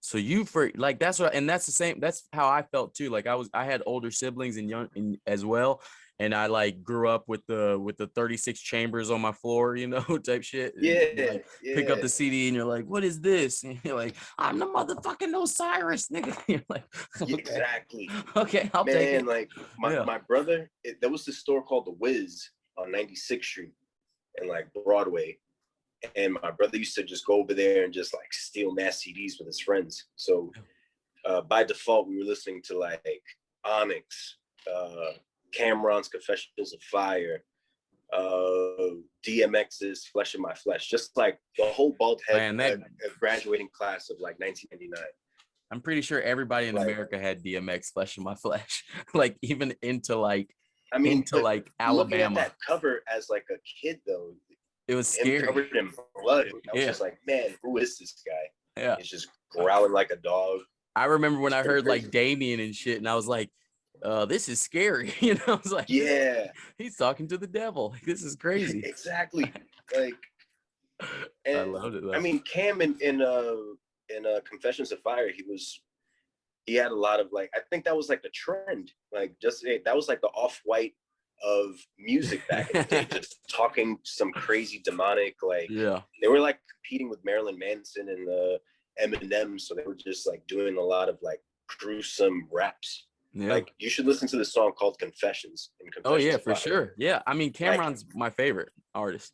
So that's the same. That's how I felt too. Like I had older siblings and as well, and I like grew up with the 36 chambers on my floor, you know, type shit. Yeah, Pick up the CD and you're like, what is this? And you're like, I'm the motherfucking Osiris, nigga. You're like, okay. Exactly. Okay, I'll take it. Like my brother, there was this store called The Wiz on 96th Street and like Broadway. And my brother used to just go over there and just like steal mass CDs with his friends. So by default, we were listening to like Onyx, Cameron's Confessions of Fire, DMX's Flesh of My Flesh, just like the whole bald head graduating class of like 1999. I'm pretty sure everybody in America had DMX Flesh of My Flesh, like even into like, like Alabama. Looking at that cover as like a kid though, it was scary. Covered in blood. I was just like, man, who is this guy? Yeah. He's just growling like a dog. I remember when I heard like Damien and shit, and I was like, this is scary. You know, I was like, yeah, he's talking to the devil. Like, this is crazy. Exactly. Like, And I loved it though. I mean, Cam in Confessions of Fire, he had a lot of like, I think that was like the trend, like that was like the Off-White of music back in the day, just talking some crazy demonic, like they were like competing with Marilyn Manson and Eminem, so they were just like doing a lot of like gruesome raps. Like you should listen to the song called Confessions. Oh yeah, for sure. Yeah, I mean Cameron's my favorite artist.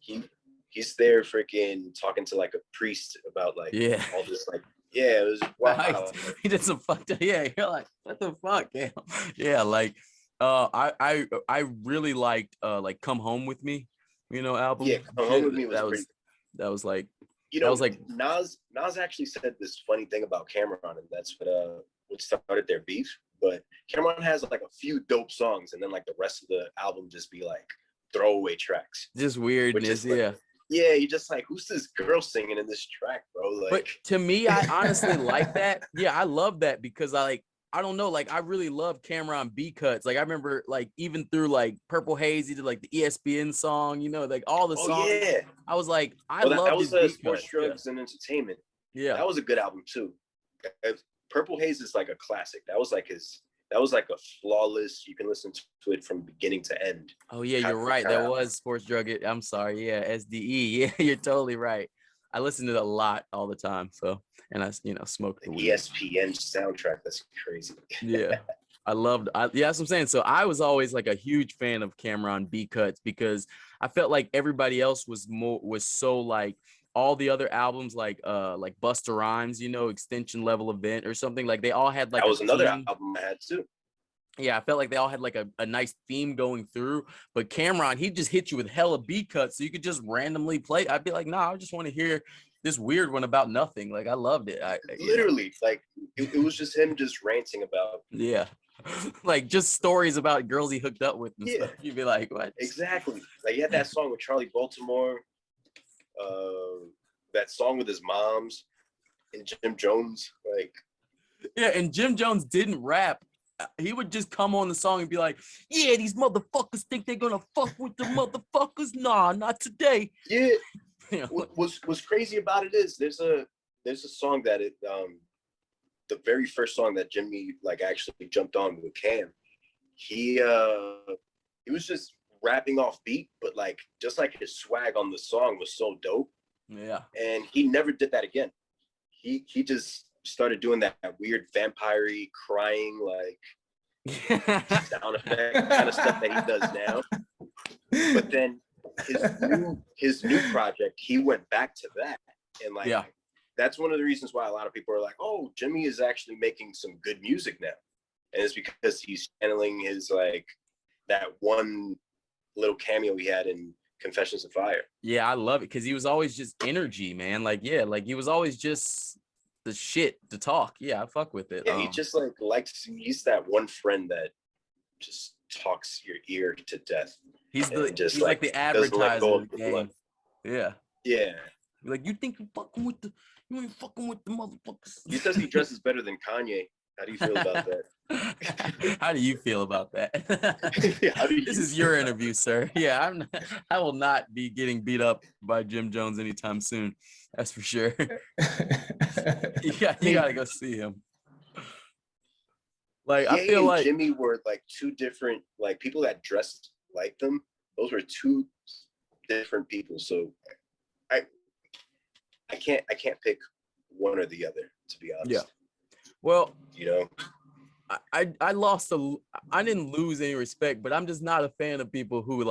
He's there freaking talking to like a priest about like all this like it was wow. He did some fucked up. Yeah, you're like, what the fuck? Yeah, like I really liked like Come Home With Me, album. Yeah, Come Home With Me was that was like that was like Nas actually said this funny thing about Cameron, and that's what started their beef. But Cameron has like a few dope songs, and then like the rest of the album just be like throwaway tracks. Just weirdness, like, yeah, you're just like, who's this girl singing in this track, bro? Like, but to me, I honestly like that. Yeah, I love that because I don't know, like I really love Cameron B cuts. Like I remember like even through like Purple Haze, he did like the ESPN song, like all the songs. Yeah. I was like, I love that was Sports, Drugs, and Entertainment. Yeah. That was a good album too. Purple Haze is like a classic. That was like a flawless, you can listen to it from beginning to end. Oh yeah, you're right. That was Sports Drug. I'm sorry. Yeah, SDE. Yeah, you're totally right. I listen to it a lot all the time. So, and I, smoke the weed. ESPN soundtrack. That's crazy. Yeah. That's what I'm saying. So I was always like a huge fan of Cameron B cuts because I felt like everybody else was so like all the other albums like Busta Rhymes, Extension Level Event or something, like they all had like that was another album I had too. Yeah, I felt like they all had like a nice theme going through, but Cameron, he just hit you with hella B cuts so you could just randomly play. I'd be like, nah, I just want to hear this weird one about nothing. Like I loved it. Literally, like it was just him just ranting about like just stories about girls he hooked up with and stuff. You'd be like, what? Exactly. Like he had that song with Charlie Baltimore. That song with his moms and Jim Jones, like and Jim Jones didn't rap. He would just come on the song and be like, yeah, these motherfuckers think they're gonna fuck with the motherfuckers. Nah, not today. Yeah. What's crazy about it is there's a song that the very first song that Jimmy like actually jumped on with Cam, he was just rapping off beat, but like just like his swag on the song was so dope. Yeah. And he never did that again. He just started doing that weird vampire-y crying like sound effect kind of stuff that he does now. But then his new project, he went back to that. And like that's one of the reasons why a lot of people are like, oh, Jimmy is actually making some good music now. And it's because he's channeling his like that one little cameo he had in Confessions of Fire. Yeah, I love it because he was always just energy, man. Like, like he was always just the shit to talk. Yeah, I fuck with it. Yeah, he just like likes, he's that one friend that just talks your ear to death. He's like the advertiser of the game. Yeah. Yeah. Like, you think you ain't fucking with the motherfuckers. He says he dresses better than Kanye. How do you feel about that? How do you feel about that? This is your interview, sir. Yeah, I will not be getting beat up by Jim Jones anytime soon. That's for sure. You gotta go see him. Like, I feel like Jimmy were like two different, like people that dressed like them. Those were two different people. So I can't pick one or the other, to be honest. Yeah. Well, I didn't lose any respect, but I'm just not a fan of people who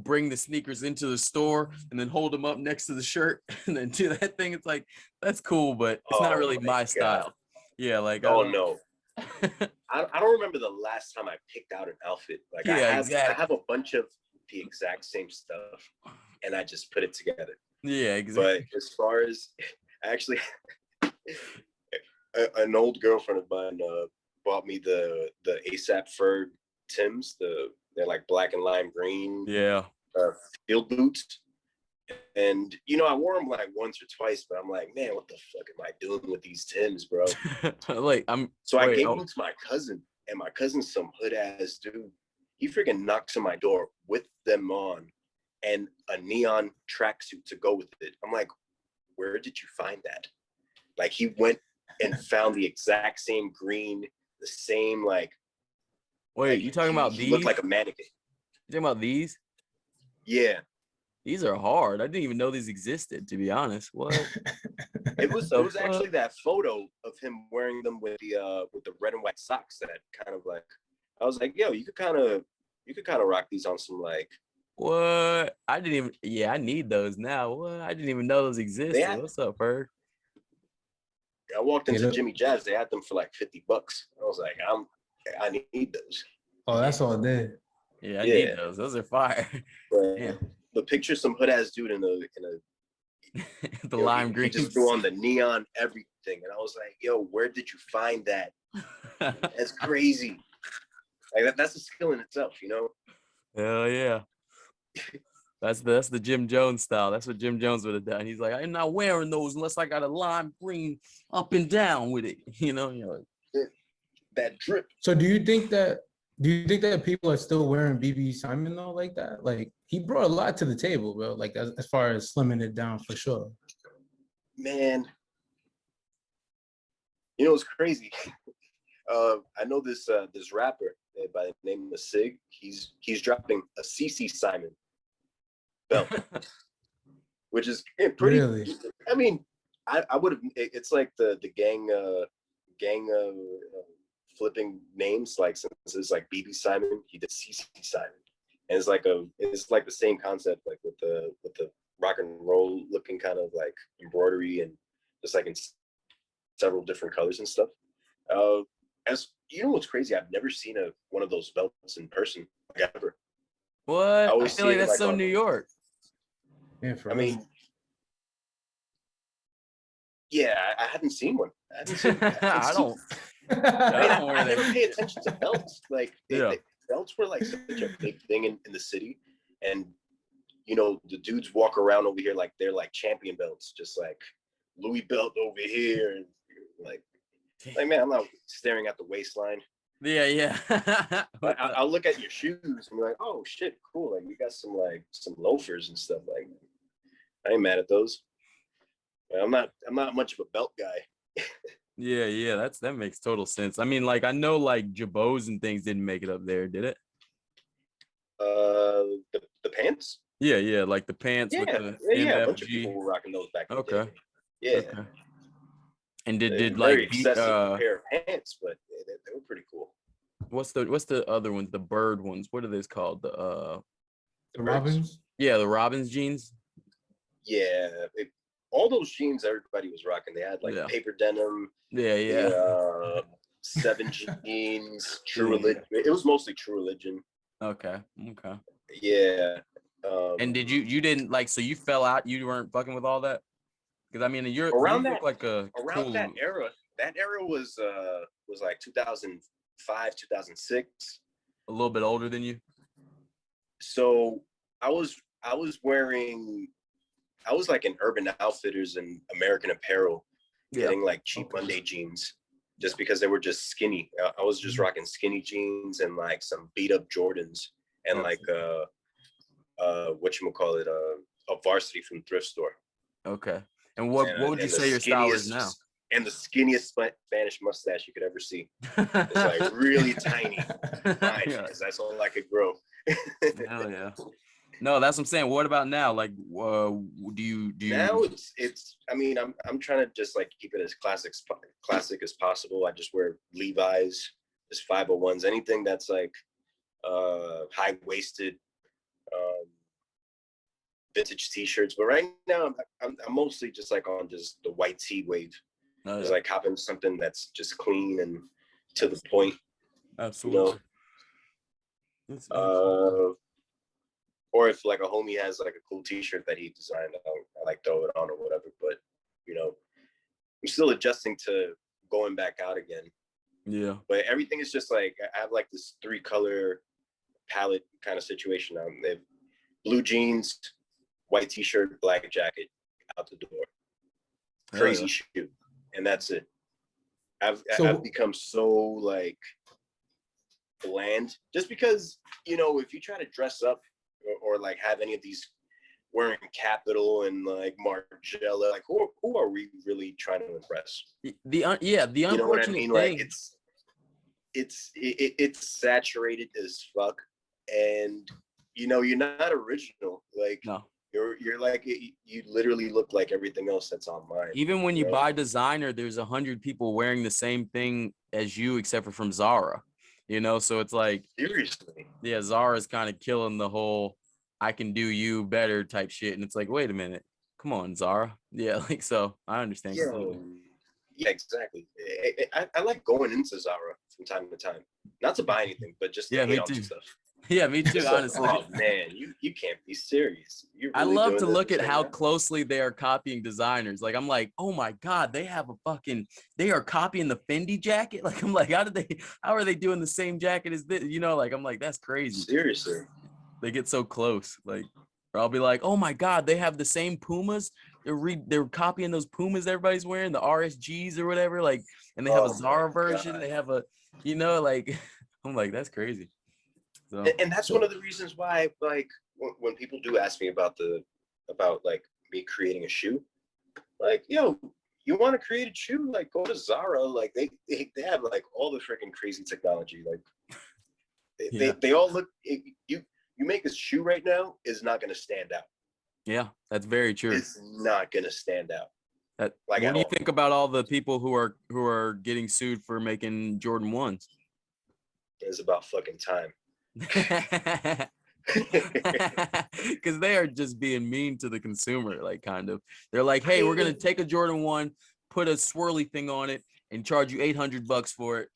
bring the sneakers into the store and then hold them up next to the shirt and then do that thing. It's like, that's cool, but it's not really my style. Yeah, like no. I don't remember the last time I picked out an outfit. Like I have a bunch of the exact same stuff and I just put it together. Yeah, exactly. But as far as actually an old girlfriend of mine bought me the ASAP Ferg Timbs. They're like black and lime green. Yeah. Field boots. And I wore them like once or twice, but I'm like, man, what the fuck am I doing with these Timbs, bro? I gave them to my cousin, and my cousin's some hood ass dude. He freaking knocks on my door with them on, and a neon tracksuit to go with it. I'm like, where did you find that? Like, he went and found the exact same green, the same like. Wait, you talking about he these? looked like a mannequin. You talking about these? Yeah. These are hard. I didn't even know these existed, to be honest. What? It was actually that photo of him wearing them with the red and white socks that kind of like, I was like, yo, you could kind of rock these on some like. What? I didn't even. Yeah, I need those now. What? I didn't even know those existed. What's up, Ferg? I walked into Jimmy Jazz. They had them for like $50. I was like, I need those. Oh, that's all day. Yeah, I need those. Those are fire. Damn. But picture some hood ass dude in a the lime green. He just threw on the neon everything, and I was like, yo, where did you find that? That's crazy. Like that's a skill in itself, you know. Hell yeah. That's the Jim Jones style. That's what Jim Jones would have done. He's like, I'm not wearing those unless I got a lime green up and down with it. You know, that drip. So do you think that people are still wearing BB Simon though, like that? Like, he brought a lot to the table, bro. Like, as far as slimming it down, for sure. Man, you know it's crazy. I know this rapper by the name of Sig. He's dropping a CC Simon belt, which is pretty. Really? I mean, I would have. It's like the gang flipping names. Like, since it's like BB Simon, he did CC Simon, and it's like the same concept, like with the rock and roll looking kind of like embroidery and just like in several different colors and stuff. As you know, what's crazy? I've never seen one of those belts in person, like, ever. What? I feel like that's so New York. Yeah, I mean, yeah, I haven't seen one. I don't never pay attention to belts. Like, belts were like such a big thing in the city, and you know, the dudes walk around over here like they're like champion belts, just like Louis belt over here, and like man, I'm not staring at the waistline. Yeah. I'll look at your shoes and be like, oh shit, cool. Like, you got some loafers and stuff. Like, I ain't mad at those. I'm not much of a belt guy. Yeah, that makes total sense. I mean, like, I know like Jabos and things didn't make it up there, did it? The pants? Yeah, like the pants with the MFG. A bunch of people were rocking those back in the day. Yeah. Okay. And did very like excessive pair of pants, but they were pretty cool. What's the other ones? The bird ones. What are those called? The Robins? Yeah, the Robins jeans. Yeah, all those jeans everybody was rocking. They had like paper denim. Yeah. The, 7 jeans, True Religion. It was mostly True Religion. Okay. Yeah. And did you didn't like, so you fell out? You weren't fucking with all that? Because I mean, you look like a cool... that era. That era was like 2005, 2006. A little bit older than you. So I was like in Urban Outfitters and American Apparel, getting like cheap Monday jeans, just because they were just skinny. I was just rocking skinny jeans and like some beat up Jordans and like whatchamacallit, a varsity from thrift store. Okay. And what would you say your style is now? And the skinniest Spanish mustache you could ever see. It's like really tiny, because that's all I could grow. Hell yeah. No, that's what I'm saying. What about now? Like, do you? Now it's. I mean, I'm trying to just like keep it as classic as possible. I just wear Levi's, just 501s, anything that's like high waisted, vintage t-shirts. But right now, I'm mostly just like on just the white tee wave. Just like hopping something that's just clean and to the point. Absolutely. You know? Or if like a homie has like a cool t-shirt that he designed, I like throw it on or whatever. But you know, I'm still adjusting to going back out again. Yeah. But everything is just like, I have like this 3-color palette kind of situation. They have blue jeans, white t-shirt, black jacket, out the door. Crazy shoe. And that's it. I've become so like bland, just because, you know, if you try to dress up or like have any of these wearing Capital and like Margiela. Like who are we really trying to impress? The unfortunate you know what I mean? thing. Like it's saturated as fuck, and you know you're not original. Like No. You're like you literally look like everything else that's online. Even when you buy designer, there's 100 people wearing the same thing as you, except for from Zara. You know, so it's like seriously, yeah, Zara's kind of killing the whole "I can do you better" type shit, and it's like, wait a minute, come on, Zara. Yeah, like so, I understand. Yeah, exactly. I like going into Zara from time to time, not to buy anything, but just to hate on stuff. Yeah, me too. Honestly, like, oh man, you can't be serious. Really I love to look at how closely they are copying designers. Like I'm like, oh my god, they are copying the Fendi jacket. Like I'm like, how are they doing the same jacket as this? You know, like I'm like, that's crazy. Seriously, they get so close. Like, or I'll be like, oh my god, they have the same Pumas. They're copying those Pumas everybody's wearing, the RSGs or whatever. Like, and they have a Zara version. God. They have a, like, I'm like, that's crazy. So, and that's one of the reasons why, like, when people do ask me about like me creating a shoe, like, yo, you want to create a shoe? Like, go to Zara. Like, they have like all the freaking crazy technology. Like, they all look. You make a shoe right now is not going to stand out. Yeah, that's very true. It's not going to stand out. Like, what do you think about all the people who are getting sued for making Jordan 1s? It's about fucking time. Because they are just being mean to the consumer, like kind of. They're like, hey, we're gonna take a Jordan 1, put a swirly thing on it, and charge you $800 for it.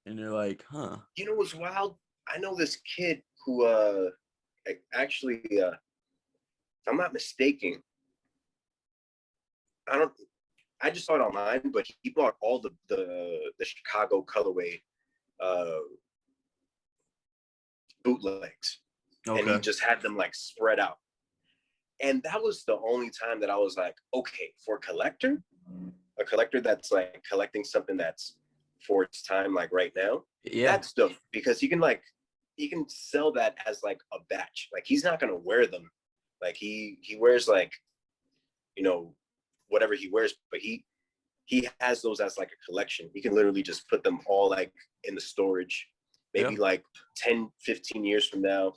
And they're like, huh. You know what's wild? I know this kid who actually if I'm not mistaken, I just saw it online, but he bought all the Chicago colorway bootlegs. Okay. And he just had them like spread out. And that was the only time that I was like, okay, for a collector that's like collecting something that's for its time, like right now, that's dope, because you can sell that as like a batch. Like he's not gonna wear them. Like he wears like, whatever he wears, but he has those as like a collection. He can literally just put them all like in the storage. Maybe like 10, 15 years from now,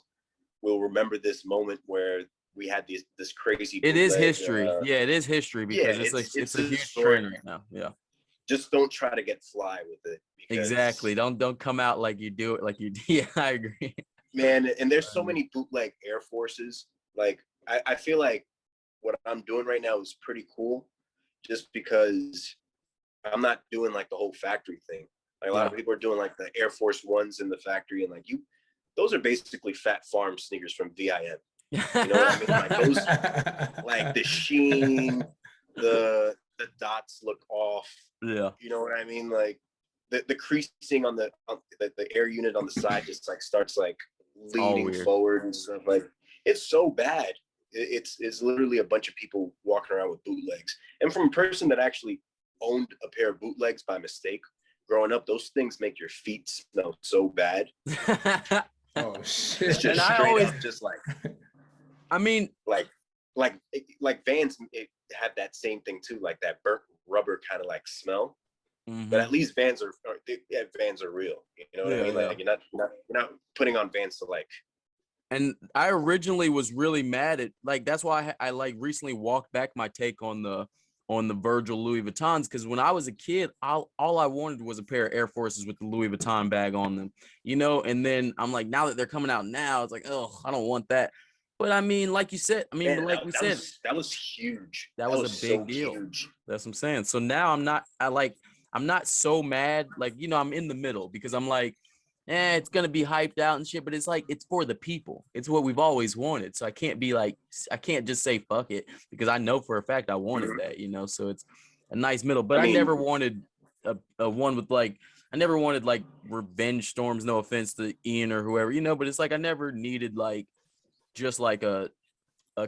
we'll remember this moment where we had this crazy. It is history. It is history because it's a huge trend right now. Yeah. Just don't try to get fly with it. Exactly. Don't come out like you do it like you. Yeah, I agree. Man, and there's so many bootleg Air Forces. Like I feel like what I'm doing right now is pretty cool, just because I'm not doing like the whole factory thing. Like a lot of people are doing like the Air Force Ones in the factory, and like those are basically Fat Farm sneakers from VIM. You know what I mean? Like those, like the sheen, the dots look off. Yeah. You know what I mean? Like the creasing on the air unit on the side just like starts like leaning forward and stuff. Like it's so bad. It's literally a bunch of people walking around with bootlegs. And from a person that actually owned a pair of bootlegs by mistake growing up, those things make your feet smell so bad. Oh shit! It's just straight up, just like, I mean, like Vans have that same thing too, like that burnt rubber kind of like smell. Mm-hmm. But at least Vans are real. You know what I mean? Like you're not putting on Vans to like. And I originally was really mad at, like, that's why I like recently walked back my take on the Virgil Louis Vuittons, because when I was a kid, all I wanted was a pair of Air Forces with the Louis Vuitton bag on them, and then I'm like, now that they're coming out now, it's like, oh, I don't want that. But I mean, like you said, that was huge. That was a big deal. Huge. That's what I'm saying. So now I'm not so mad. Like, I'm in the middle, because I'm like, it's gonna be hyped out and shit, but it's like, it's for the people. It's what we've always wanted. So I can't just say fuck it, because I know for a fact I wanted that, so it's a nice middle. But I never wanted a one with like, I never wanted like revenge storms, no offense to Ian or whoever, but it's like I never needed like just like a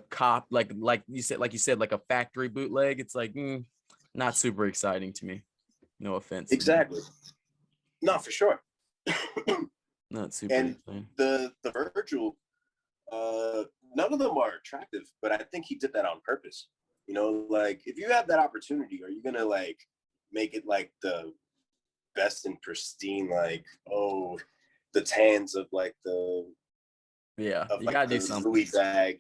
cop, like you said, like a factory bootleg. It's like not super exciting to me. No offense. Exactly. No, for sure. Not super. And the Virgil, None of them are attractive, but I think he did that on purpose. You know, like if you have that opportunity, are you gonna like make it like the best and pristine, like the tans of like the you like gotta do the something. Louis bag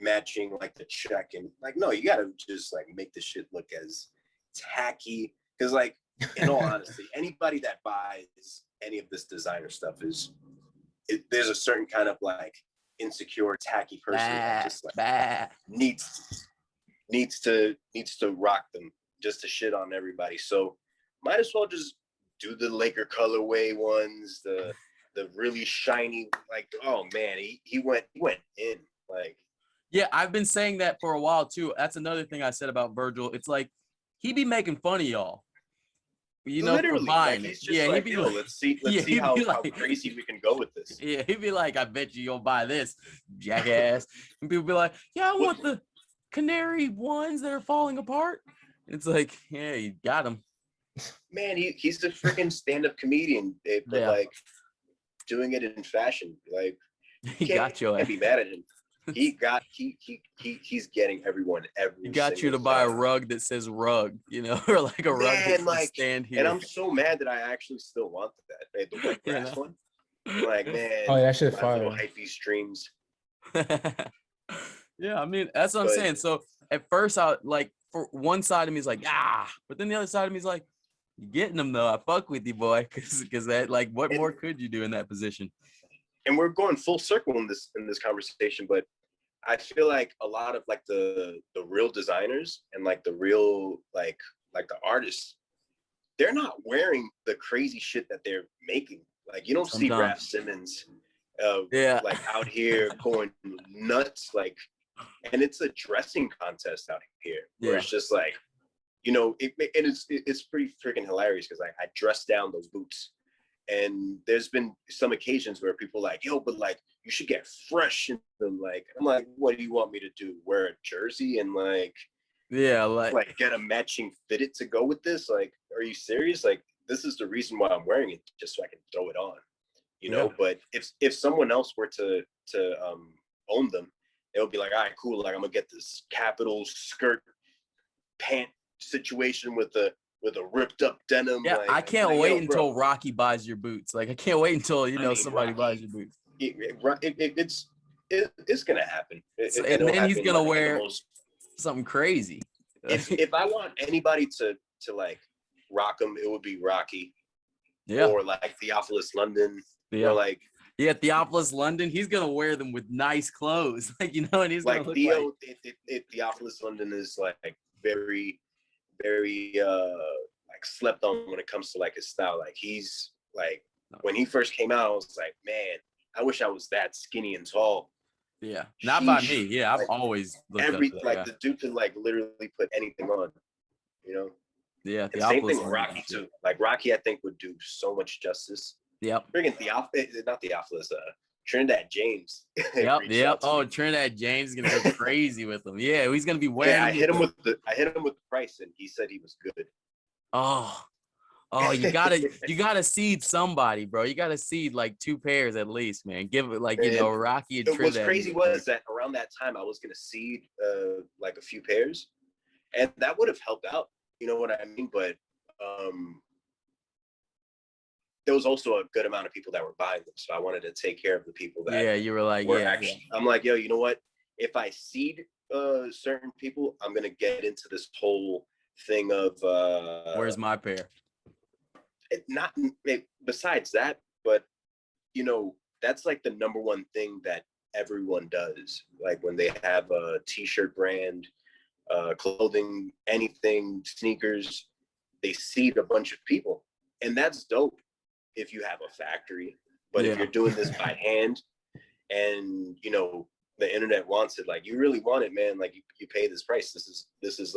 matching like the check, and like no, you gotta just like make the shit look as tacky. Because like in all honesty, anybody that buys any of this designer stuff there's a certain kind of like insecure, tacky person that just like needs to rock them just to shit on everybody. So might as well just do the Laker colorway ones, the really shiny, like, oh man, he went in like. Yeah, I've been saying that for a while too. That's another thing I said about Virgil. It's like he be making fun of y'all, you know, Literally, for buying like, it. he's just Yeah, like, he'd be like, let's see how crazy we can go with this. Yeah, he'd be like, I bet you'll buy this, jackass. And people be like, yeah, I want the canary ones that are falling apart. It's like, yeah, you got him. Man, he's the freaking stand-up comedian, but like doing it in fashion. Like he got you. Can't be mad at him. He's getting everyone every. He got you to buy a rug that says "rug," you know, or like a rug that says "stand here." And I'm so mad that I actually still want that. The white grass one. I'm like, man, oh, that shit fire. Hype these streams. Yeah, I mean that's what I'm saying. So at first, I like for one side of me is like, but then the other side of me is like, you getting them though. I fuck with you, boy, because that like, what more could you do in that position? And we're going full circle in this conversation, but I feel like a lot of like the real designers and like the real like the artists, they're not wearing the crazy shit that they're making. Like you don't see Raph Simmons like out here going nuts, like, and it's a dressing contest out here where it's just like, you know, it's pretty freaking hilarious because I dress down those boots. And there's been some occasions where people are like, yo, but like you should get fresh in them. Like, I'm like, what do you want me to do? Wear a jersey and like get a matching fitted to go with this? Like, are you serious? Like, this is the reason why I'm wearing it, just so I can throw it on, you know? But if someone else were to own them, they'll be like, all right, cool. Like, I'm gonna get this capital skirt pant situation with a ripped up denim. Yeah, like, I can't wait until Rocky buys your boots. Like I can't wait until somebody buys your boots. It's gonna happen. And then he's gonna wear something crazy. If I want anybody to like rock them, it would be Rocky. Or like Theophilus London. Or like Theophilus London. He's gonna wear them with nice clothes, like and he's like gonna look Theo. Theophilus London is like very like slept on when it comes to like his style. Like he's like when he first came out, I was like, man, I wish I was that skinny and tall. Yeah, not by me. Yeah, I've always looked up to that, the dude could like literally put anything on, you know. Yeah, the same thing with Rocky too. Like Rocky, I think would do so much justice. Yep. Bringing not Theophilus, Trinidad James. Yep. Oh, Trinidad James is gonna go crazy with him. Yeah, he's gonna be wearing. Yeah, I hit him with the price, and he said he was good. Oh, you gotta seed somebody, bro. You gotta seed like 2 pairs at least, man. Give it like Rocky and Trinidad. What's crazy was that around that time I was gonna seed like a few pairs, and that would have helped out. You know what I mean? But there was also a good amount of people that were buying them, so I wanted to take care of the people that. You were like, I'm like, yo, you know what? If I seed certain people, I'm gonna get into this whole thing of where's my pair? Besides that, but you know, that's like the number one thing that everyone does. Like when they have a t-shirt brand, clothing, anything, sneakers, they seed a bunch of people, and that's dope if you have a factory. But if you're doing this by hand, and you know the internet wants it, like you really want it, man, like you pay this price. This is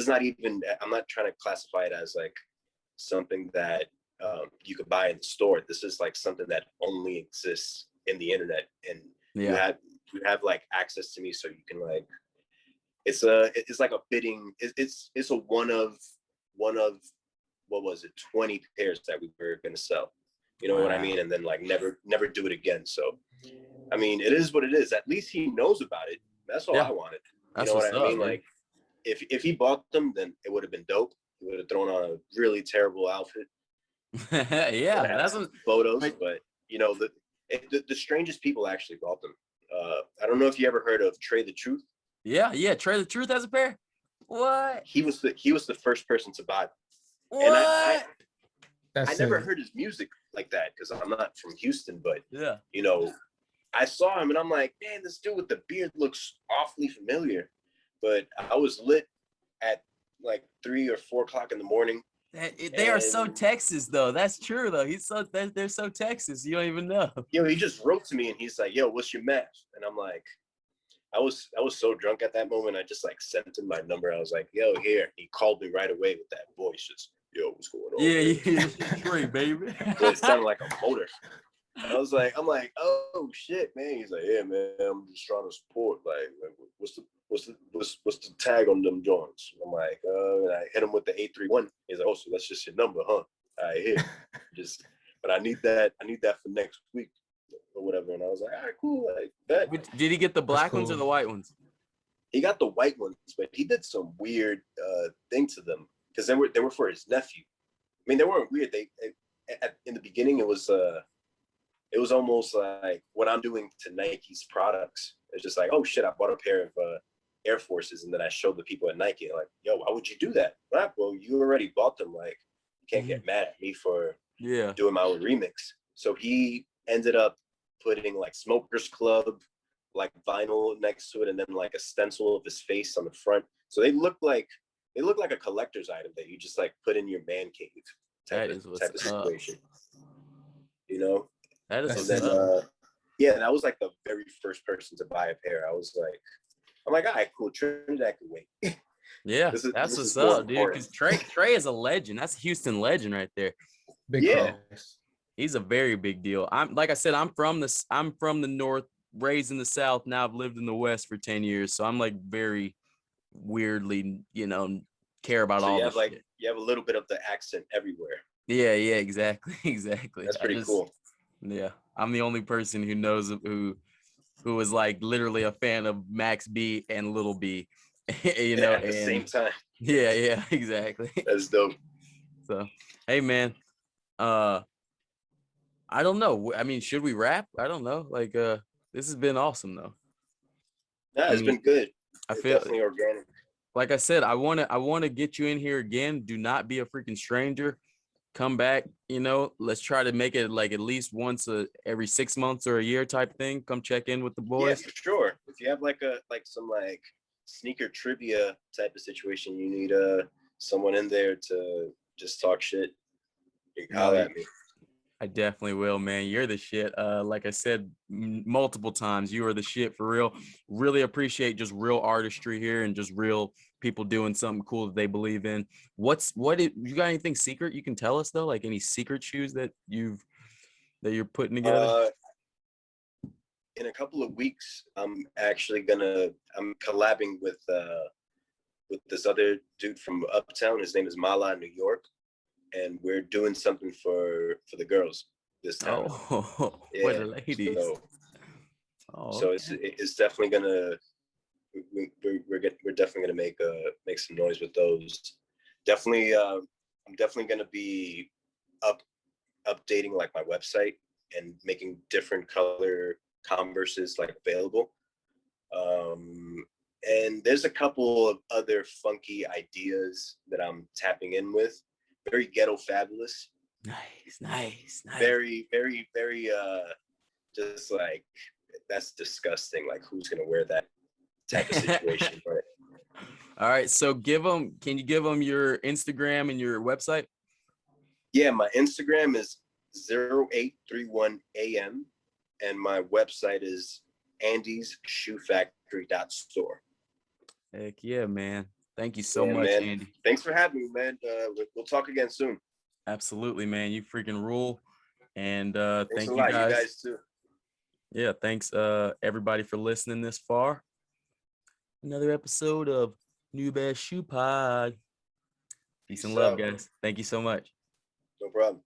not even, I'm not trying to classify it as like something that you could buy in the store. This is like something that only exists in the internet, and you have like access to me, so you can like, it's like a bidding. It's a one of what was it, 20 pairs that we were going to sell. You know what I mean? And then like never do it again. So I mean, it is what it is. At least he knows about it. That's all I wanted. You know what I mean? Like, if he bought them, then it would have been dope. He would have thrown on a really terrible outfit. That's what, photos. But you know, the strangest people actually bought them. I don't know if you ever heard of Trey the Truth. Yeah. Trey the Truth has a pair. What? He was the first person to buy them. What? And I never heard his music like that because I'm not from Houston, but you know, I saw him and I'm like, man, this dude with the beard looks awfully familiar. But I was lit at like 3 or 4 o'clock in the morning. They are so Texas though. That's true though. They're so Texas. You don't even know. Yo, he just wrote to me and he's like, yo, what's your match? And I'm like, I was so drunk at that moment. I just like sent him my number. I was like, yo, here. He called me right away with that voice. Just, yo, what's going on? Yeah, Trey, baby. It sounded like a motor. I'm like, oh shit, man. He's like, yeah, man, I'm just trying to support. Like what's the tag on them joints? I'm like, and I hit him with the 831. He's like, oh, so that's just your number, huh? I hit. But I need that for next week or whatever. And I was like, all right, cool. Like that. Did he get the black ones or the white ones? He got the white ones, but he did some weird thing to them because they were for his nephew. I mean, they weren't weird. In the beginning, it was almost like what I'm doing to Nike's products. It's just like, oh shit, I bought a pair of Air Forces, and then I showed the people at Nike, like, yo, why would you do that? Well, you already bought them. Like, you can't get mad at me for doing my own remix. So he ended up putting like Smokers Club, like vinyl next to it, and then like a stencil of his face on the front. So they look like a collector's item that you just like put in your man cave type of situation. You know? That is and then that was like the very first person to buy a pair. I'm like, all right, cool. Trinidad can wait. Yeah, that's what's up, dude. Because Trey is a legend. That's a Houston legend right there. Big cross. He's a very big deal. Like I said, I'm from the north, raised in the south. Now I've lived in the west for 10 years, so I'm like very weirdly, care about all this shit. You have a little bit of the accent everywhere. Yeah, exactly. That's pretty cool. Yeah, I'm the only person who knows who was like literally a fan of Max B and Little B, at the same time. Yeah, exactly. That's dope. So, hey man, I don't know. I mean, should we wrap? I don't know. Like, this has been awesome though. Yeah, it's been good. I feel definitely organic. Like I said, I want to get you in here again. Do not be a freaking stranger. Come back, let's try to make it like at least once every 6 months or a year type thing. Come check in with the boys. Yeah, for sure. If you have some sneaker trivia type of situation, you need someone in there to just talk shit. You can holler at me. I definitely will, man. You're the shit. Like I said multiple times, you are the shit for real. Really appreciate just real artistry here and just real people doing something cool that they believe in. You got anything secret you can tell us though? Like any secret shoes that you're putting together? In a couple of weeks, I'm collabing with this other dude from Uptown. His name is Mala in New York. And we're doing something for the girls this time. Oh, for the ladies. So it's definitely gonna we're definitely gonna make some noise with those. Definitely, I'm definitely gonna be updating like my website and making different color Converses like available. And there's a couple of other funky ideas that I'm tapping in with. Very ghetto fabulous. Nice. Very, very, very just like that's disgusting. Like who's gonna wear that type of situation? But all right, so can you give them your Instagram and your website? Yeah, my Instagram is 0831am and my website is Andysshoefactory.store. Heck yeah, man. Thank you so much, man. Andy. Thanks for having me, man. We'll talk again soon. Absolutely, man. You freaking rule. And thank you guys. You guys too. Yeah, thanks everybody for listening this far. Another episode of New Bad Shoe Pod. Peace and love, guys. Thank you so much. No problem.